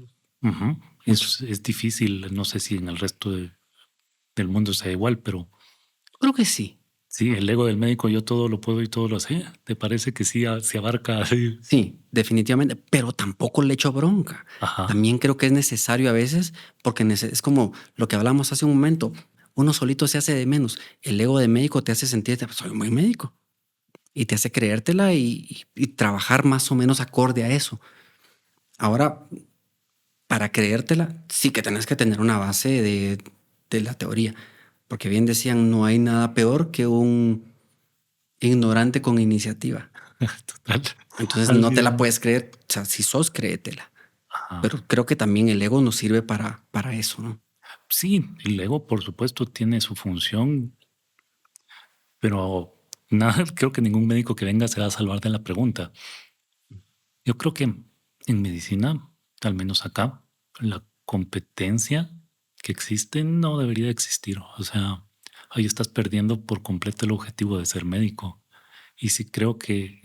Ujú. Mucho. Es difícil. No sé si en el resto del mundo sea igual, pero Creo que sí. sí, el ego del médico, yo todo lo puedo y todo lo sé. ¿Te parece que sí se abarca así? Sí, definitivamente, pero tampoco le echo bronca. Ajá. También creo que es necesario a veces, porque es como lo que hablamos hace un momento. Uno solito se hace de menos. El ego de médico te hace sentir, soy muy médico, y te hace creértela y trabajar más o menos acorde a eso. Ahora, para creértela, sí que tenés que tener una base de la teoría, porque bien decían, no hay nada peor que un ignorante con iniciativa. Total. Entonces no Así te es. la puedes creer. O sea, si sos, créetela. Ajá. Pero creo que también el ego nos sirve para eso, ¿no? Sí, el ego, por supuesto, tiene su función, pero nada, creo que ningún médico que venga se va a salvar de la pregunta. Yo creo que en medicina, al menos acá, la competencia que existe no debería existir. O sea, ahí estás perdiendo por completo el objetivo de ser médico. Y sí creo que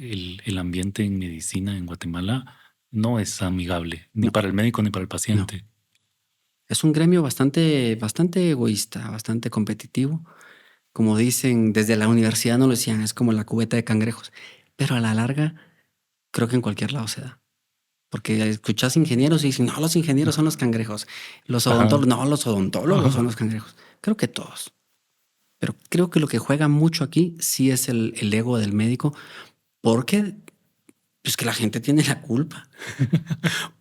el ambiente en medicina en Guatemala no es amigable, ni No, para el médico ni para el no. paciente. Es un gremio bastante egoísta, bastante competitivo. Como dicen, desde la universidad no lo decían, es como la cubeta de cangrejos. Pero a la larga, creo que en cualquier lado se da. Porque escuchas ingenieros y dicen, no, los ingenieros son los cangrejos. Los Ajá. odontólogos, no, los odontólogos son los cangrejos. Creo que todos. Pero creo que lo que juega mucho aquí sí es el ego del médico, porque es que la gente tiene la culpa.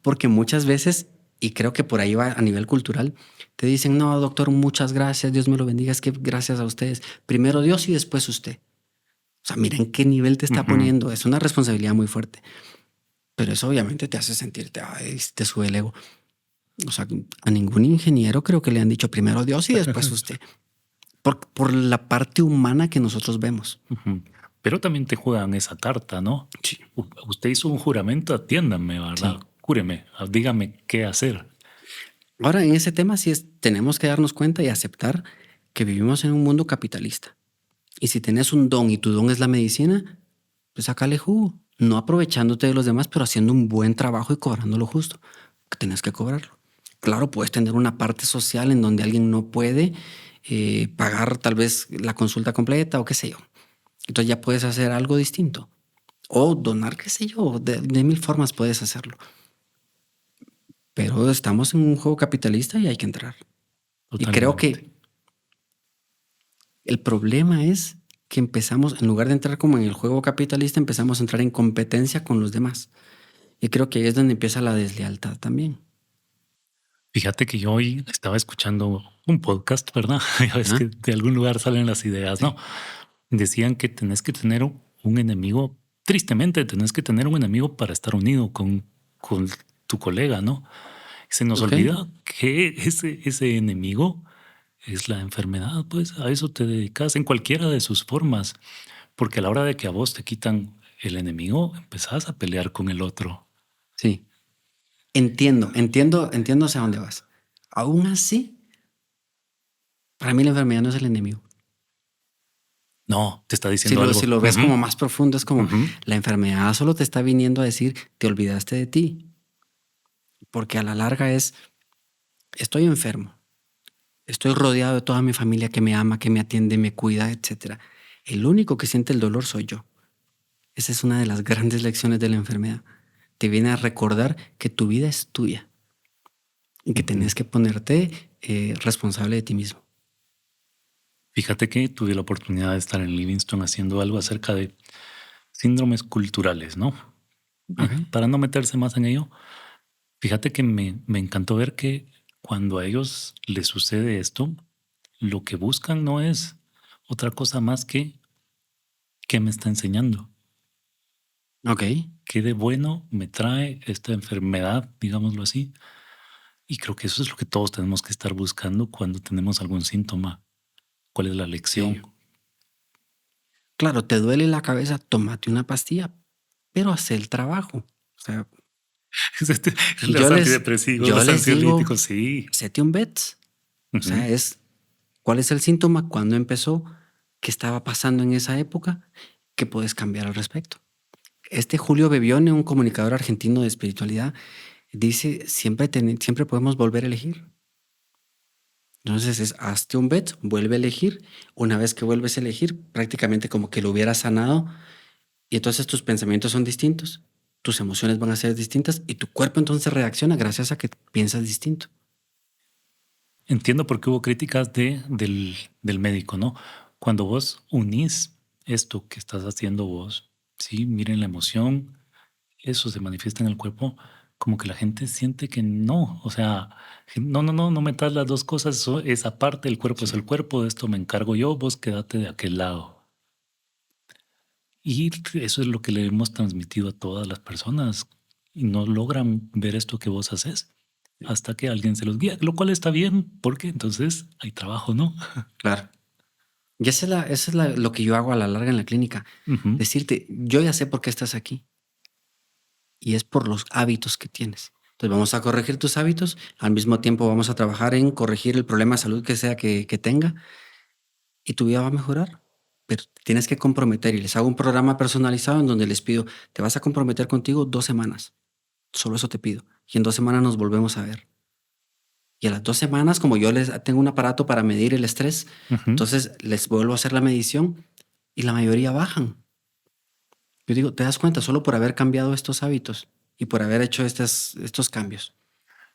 Porque muchas veces, y creo que por ahí va a nivel cultural, te dicen, no, doctor, muchas gracias, Dios me lo bendiga, es que gracias a ustedes. Primero Dios y después usted. O sea, mira en qué nivel te está Ujú. poniendo. Es una responsabilidad muy fuerte. Pero eso obviamente te hace sentirte, ay, te sube el ego. O sea, a ningún ingeniero creo que le han dicho primero Dios y después usted. Por la parte humana que nosotros vemos. Ujú. Pero también te juegan esa carta, ¿no? Sí, Usted hizo un juramento, atiéndame, ¿verdad? sí. Cúreme, dígame qué hacer. Ahora, en ese tema sí tenemos que darnos cuenta y aceptar que vivimos en un mundo capitalista. Y si tenés un don y tu don es la medicina, pues sácale jugo. No aprovechándote de los demás, pero haciendo un buen trabajo y cobrando lo justo. Que tenés que cobrarlo. Claro, puedes tener una parte social en donde alguien no puede pagar tal vez la consulta completa o qué sé yo. Entonces ya puedes hacer algo distinto. O donar, qué sé yo. De mil formas puedes hacerlo. Pero estamos en un juego capitalista y hay que entrar. Y creo Totalmente. que el problema es que empezamos, en lugar de entrar como en el juego capitalista, empezamos a entrar en competencia con los demás. Y creo que ahí es donde empieza la deslealtad también. Fíjate que yo hoy estaba escuchando un podcast, ¿verdad? Ya ves ¿Ah? que de algún lugar salen las ideas, Sí. ¿no? Decían que tenés que tener un enemigo, tristemente tenés que tener un enemigo para estar unido con tu colega, ¿no? Se nos Ok. olvida que ese enemigo es la enfermedad, pues a eso te dedicas en cualquiera de sus formas, porque a la hora de que a vos te quitan el enemigo, empezás a pelear con el otro. Sí. Entiendo hacia dónde vas. Aún así, para mí la enfermedad no es el enemigo. No, te está Si diciendo lo, algo. si lo ves Ujú, como más profundo, es como ujú. la enfermedad solo te está viniendo a decir, te olvidaste de ti, porque a la larga es, estoy enfermo, estoy rodeado de toda mi familia que me ama, que me atiende, me cuida, etcétera. El único que siente el dolor soy yo. Esa es una de las grandes lecciones de la enfermedad. Te viene a recordar que tu vida es tuya y que Ujú. tenés que ponerte responsable de ti mismo. Fíjate que tuve la oportunidad de estar en Livingston haciendo algo acerca de síndromes culturales, ¿no? ¿Ok? Para no meterse más en ello, fíjate que me encantó ver que cuando a ellos les sucede esto, lo que buscan no es otra cosa más que qué me está enseñando, Ok. qué de bueno me trae esta enfermedad, digámoslo así. Y creo que eso es lo que todos tenemos que estar buscando cuando tenemos algún síntoma. ¿Cuál es la Sí. lección? Claro, te duele la cabeza, tómate una pastilla, pero haz el trabajo. O sea, yo Los les, antidepresivos, yo los les digo, ansiolíticos, sí. hacete un BETS. O Ujú. sea, cuál es el síntoma, cuándo empezó, qué estaba pasando en esa época, qué puedes cambiar al respecto. Este Julio Bebione, un comunicador argentino de espiritualidad, dice, siempre podemos volver a elegir. Entonces hazte un bet, vuelve a elegir. Una vez que vuelves a elegir, prácticamente como que lo hubieras sanado y entonces tus pensamientos son distintos, tus emociones van a ser distintas y tu cuerpo entonces reacciona gracias a que piensas distinto. Entiendo por qué hubo críticas del médico, ¿no? Cuando vos unís esto que estás haciendo vos, sí, miren la emoción, eso se manifiesta en el cuerpo, como que la gente siente que no, o sea, no metas las dos cosas, esa parte, el cuerpo es Sí. el cuerpo, de esto me encargo yo, vos quédate de aquel lado. Y eso es lo que le hemos transmitido a todas las personas y no logran ver esto que vos haces Sí. hasta que alguien se los guía, lo cual está bien, porque entonces hay trabajo, ¿no? Claro. Y lo que yo hago a la larga en la clínica. Ujú. Decirte, yo ya sé por qué estás aquí y es por los hábitos que tienes. Entonces vamos a corregir tus hábitos, al mismo tiempo vamos a trabajar en corregir el problema de salud que sea que tenga y tu vida va a mejorar. Pero tienes que comprometer y les hago un programa personalizado en donde les pido, te vas a comprometer contigo 2 semanas. Solo eso te pido. Y en 2 semanas nos volvemos a ver. Y a las 2 semanas, como yo les tengo un aparato para medir el estrés, Ujú. entonces les vuelvo a hacer la medición y la mayoría bajan. Yo digo, ¿te das cuenta? Solo por haber cambiado estos hábitos y por haber hecho estos cambios.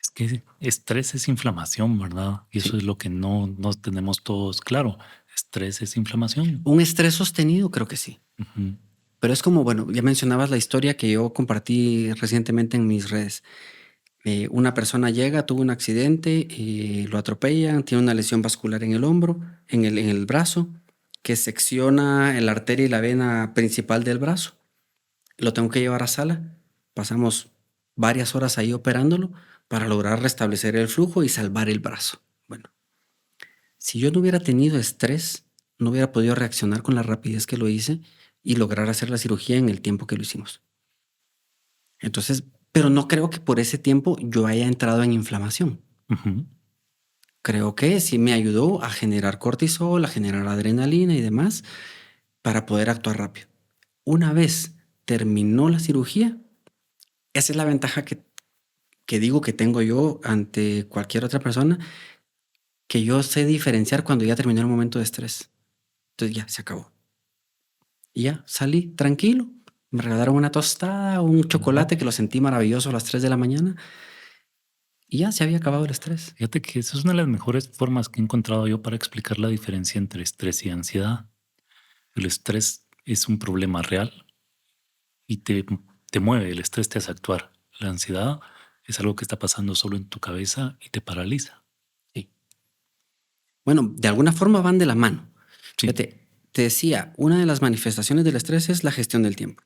Es que estrés es inflamación, ¿verdad? Y eso Sí. es lo que no tenemos todos claro. Estrés es inflamación. Un estrés sostenido, creo que sí. Ujú. Pero es como, bueno, ya mencionabas la historia que yo compartí recientemente en mis redes. Una persona llega, tuvo un accidente, lo atropellan, tiene una lesión vascular en el hombro, en el brazo, que secciona la arteria y la vena principal del brazo. Lo tengo que llevar a sala. Pasamos varias horas ahí operándolo para lograr restablecer el flujo y salvar el brazo. Bueno, si yo no hubiera tenido estrés, no hubiera podido reaccionar con la rapidez que lo hice y lograr hacer la cirugía en el tiempo que lo hicimos. Entonces, pero no creo que por ese tiempo yo haya entrado en inflamación. Ujú. Creo que sí me ayudó a generar cortisol, a generar adrenalina y demás para poder actuar rápido. Una vez terminó la cirugía, esa es la ventaja que digo que tengo yo ante cualquier otra persona, que yo sé diferenciar cuando ya terminó el momento de estrés. Entonces ya se acabó. Y ya salí tranquilo. Me regalaron una tostada, un No, chocolate que lo sentí maravilloso a las 3 de la mañana y ya se había acabado el estrés. fíjate que esa es una de las mejores formas que he encontrado yo para explicar la diferencia entre estrés y ansiedad. El estrés es un problema real y te mueve, el estrés te hace actuar. La ansiedad es algo que está pasando solo en tu cabeza y te paraliza. Sí. Bueno, de alguna forma van de la mano. Sí. Fíjate, te decía, una de las manifestaciones del estrés es la gestión del tiempo.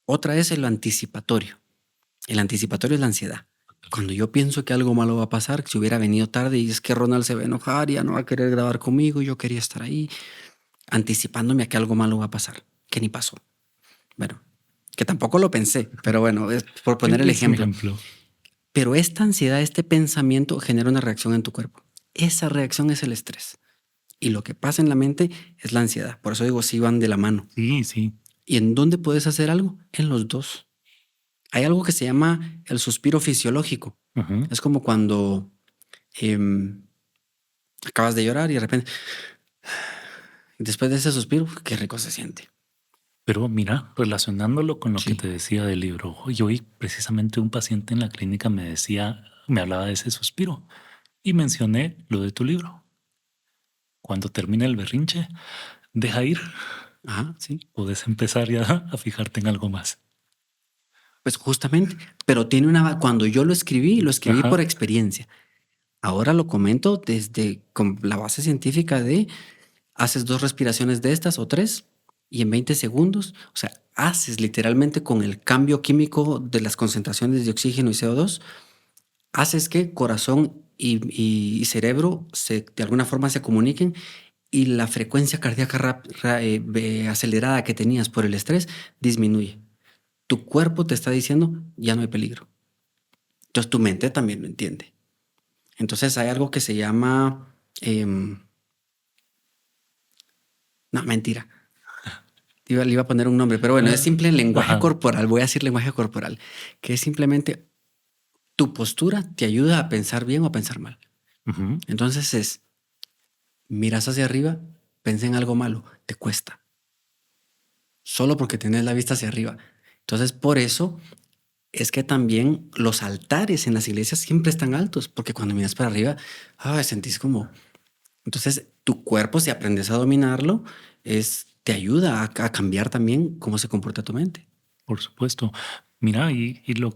Otra es el anticipatorio. El anticipatorio es la ansiedad. Cuando yo pienso que algo malo va a pasar, que si hubiera venido tarde y es que Ronald se va a enojar, ya no va a querer grabar conmigo, yo quería estar ahí, anticipándome a que algo malo va a pasar, que ni pasó. Bueno, que tampoco lo pensé, pero bueno, es por poner el Es un ejemplo. ejemplo. Pero esta ansiedad, este pensamiento genera una reacción en tu cuerpo. Esa reacción es el estrés. Y lo que pasa en la mente es la ansiedad. Por eso digo, sí van de la mano. Sí, sí. ¿Y en dónde puedes hacer algo? En los dos. Hay algo que se llama el suspiro fisiológico. Ujú. Es como cuando acabas de llorar y de repente, después de ese suspiro, qué rico se siente. Pero mira, relacionándolo con lo que Sí. te decía del libro, hoy precisamente un paciente en la clínica me hablaba de ese suspiro y mencioné lo de tu libro. Cuando termine el berrinche, deja ir, Ajá, sí. puedes empezar ya a fijarte en algo más. Pues justamente, pero tiene cuando yo lo escribí Ajá. por experiencia. Ahora lo comento desde con la base científica de haces 2 respiraciones de estas o 3 y en 20 segundos, o sea, haces literalmente con el cambio químico de las concentraciones de oxígeno y CO2, haces que corazón y cerebro de alguna forma se comuniquen y la frecuencia cardíaca acelerada que tenías por el estrés disminuye. Tu cuerpo te está diciendo, ya no hay peligro. Entonces tu mente también lo entiende. Entonces hay algo que se llama... no, mentira. Le iba a poner un nombre, pero bueno, es simple lenguaje Ajá. corporal. Voy a decir lenguaje corporal, que es simplemente tu postura te ayuda a pensar bien o a pensar mal. Ujú. Entonces miras hacia arriba, pensé en algo malo, te cuesta. Solo porque tienes la vista hacia arriba. Entonces, por eso es que también los altares en las iglesias siempre están altos, porque cuando miras para arriba, sentís como... Entonces, tu cuerpo, si aprendes a dominarlo, te ayuda a cambiar también cómo se comporta tu mente. Por supuesto. Mira,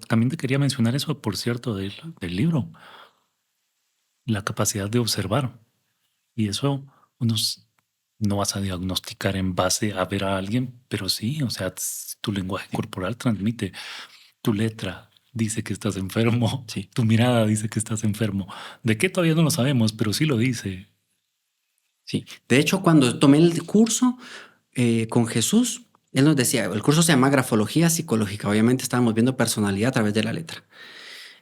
también te quería mencionar eso, por cierto, del libro, la capacidad de observar. Y eso no vas a diagnosticar en base a ver a alguien, pero sí, o sea, tu lenguaje Sí, corporal transmite, tu letra dice que estás enfermo, sí. tu mirada dice que estás enfermo. ¿De qué todavía no lo sabemos? Pero sí lo dice. Sí. De hecho, cuando tomé el curso con Jesús, él nos decía, el curso se llama Grafología Psicológica. Obviamente estábamos viendo personalidad a través de la letra.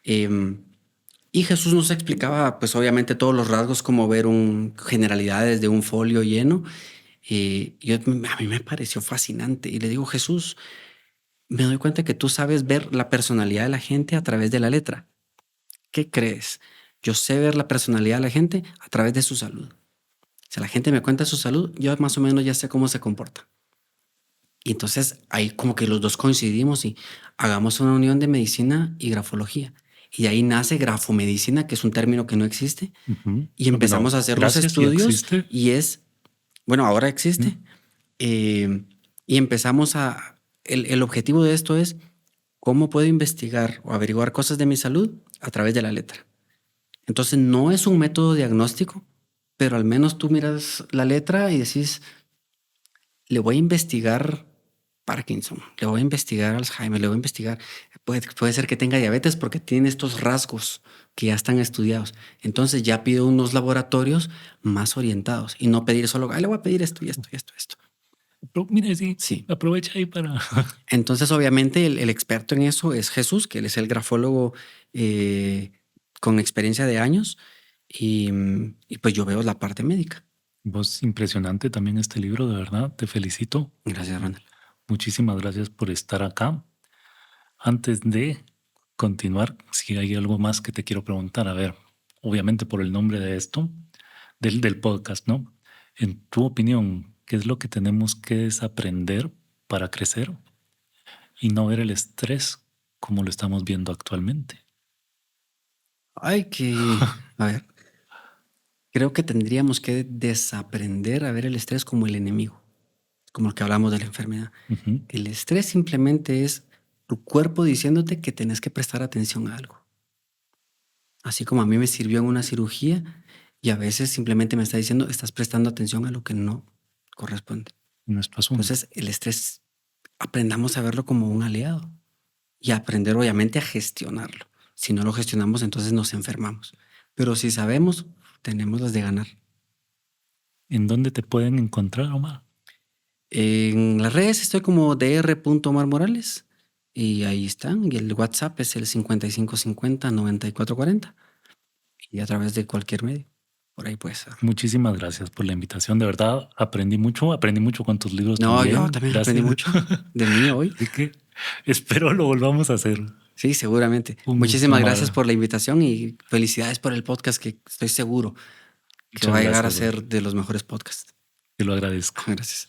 Em, y Jesús nos explicaba, pues obviamente todos los rasgos, como ver generalidades de un folio lleno. A mí me pareció fascinante. Y le digo, Jesús, me doy cuenta que tú sabes ver la personalidad de la gente a través de la letra. ¿Qué crees? Yo sé ver la personalidad de la gente a través de su salud. Si la gente me cuenta su salud, yo más o menos ya sé cómo se comporta. Y entonces ahí como que los dos coincidimos y hagamos una unión de medicina y grafología. Y de ahí nace grafomedicina, que es un término que no existe. Ujú. Y empezamos Bueno, a hacer los gracias, ya estudios existe. y bueno, ahora existe. Mm. Y empezamos el objetivo de esto es cómo puedo investigar o averiguar cosas de mi salud a través de la letra. Entonces no es un método diagnóstico, pero al menos tú miras la letra y decís, le voy a investigar Parkinson, le voy a investigar Alzheimer, le voy a investigar, puede ser que tenga diabetes porque tiene estos rasgos que ya están estudiados. Entonces ya pido unos laboratorios más orientados y no pedir solo, le voy a pedir esto y esto y esto y esto. Pero mire, sí, Sí. aprovecha ahí para... Entonces obviamente el experto en eso es Jesús, que él es el grafólogo con experiencia de años y pues yo veo la parte médica. Vos, impresionante también este libro, de verdad, te felicito. Gracias, Ronald. Muchísimas gracias por estar acá. Antes de continuar, si hay algo más que te quiero preguntar, a ver, obviamente por el nombre de esto, del podcast, ¿no? En tu opinión, ¿qué es lo que tenemos que desaprender para crecer y no ver el estrés como lo estamos viendo actualmente? A ver, creo que tendríamos que desaprender a ver el estrés como el enemigo, como el que hablamos de la enfermedad. Ujú. El estrés simplemente es tu cuerpo diciéndote que tenés que prestar atención a algo. Así como a mí me sirvió en una cirugía y a veces simplemente me está diciendo, estás prestando atención a lo que no corresponde. Nuestro asunto. Entonces, el estrés, aprendamos a verlo como un aliado y aprender obviamente a gestionarlo. Si no lo gestionamos, entonces nos enfermamos. Pero si sabemos, tenemos las de ganar. ¿En dónde te pueden encontrar, Omar? En las redes estoy como dr.omarmorales y ahí están. Y el WhatsApp es el 5550-9440. Y a través de cualquier medio. Por ahí puede ser. Muchísimas gracias por la invitación. De verdad, aprendí mucho con tus libros No, también. yo también Gracias. aprendí mucho del mío hoy. Así que espero lo volvamos a hacer. Sí, seguramente. Un gusto, Muchísimas Omar. gracias por la invitación y felicidades por el podcast que estoy seguro que Muchas va a llegar a gracias, bro. ser de los mejores podcasts. Te lo agradezco. Gracias.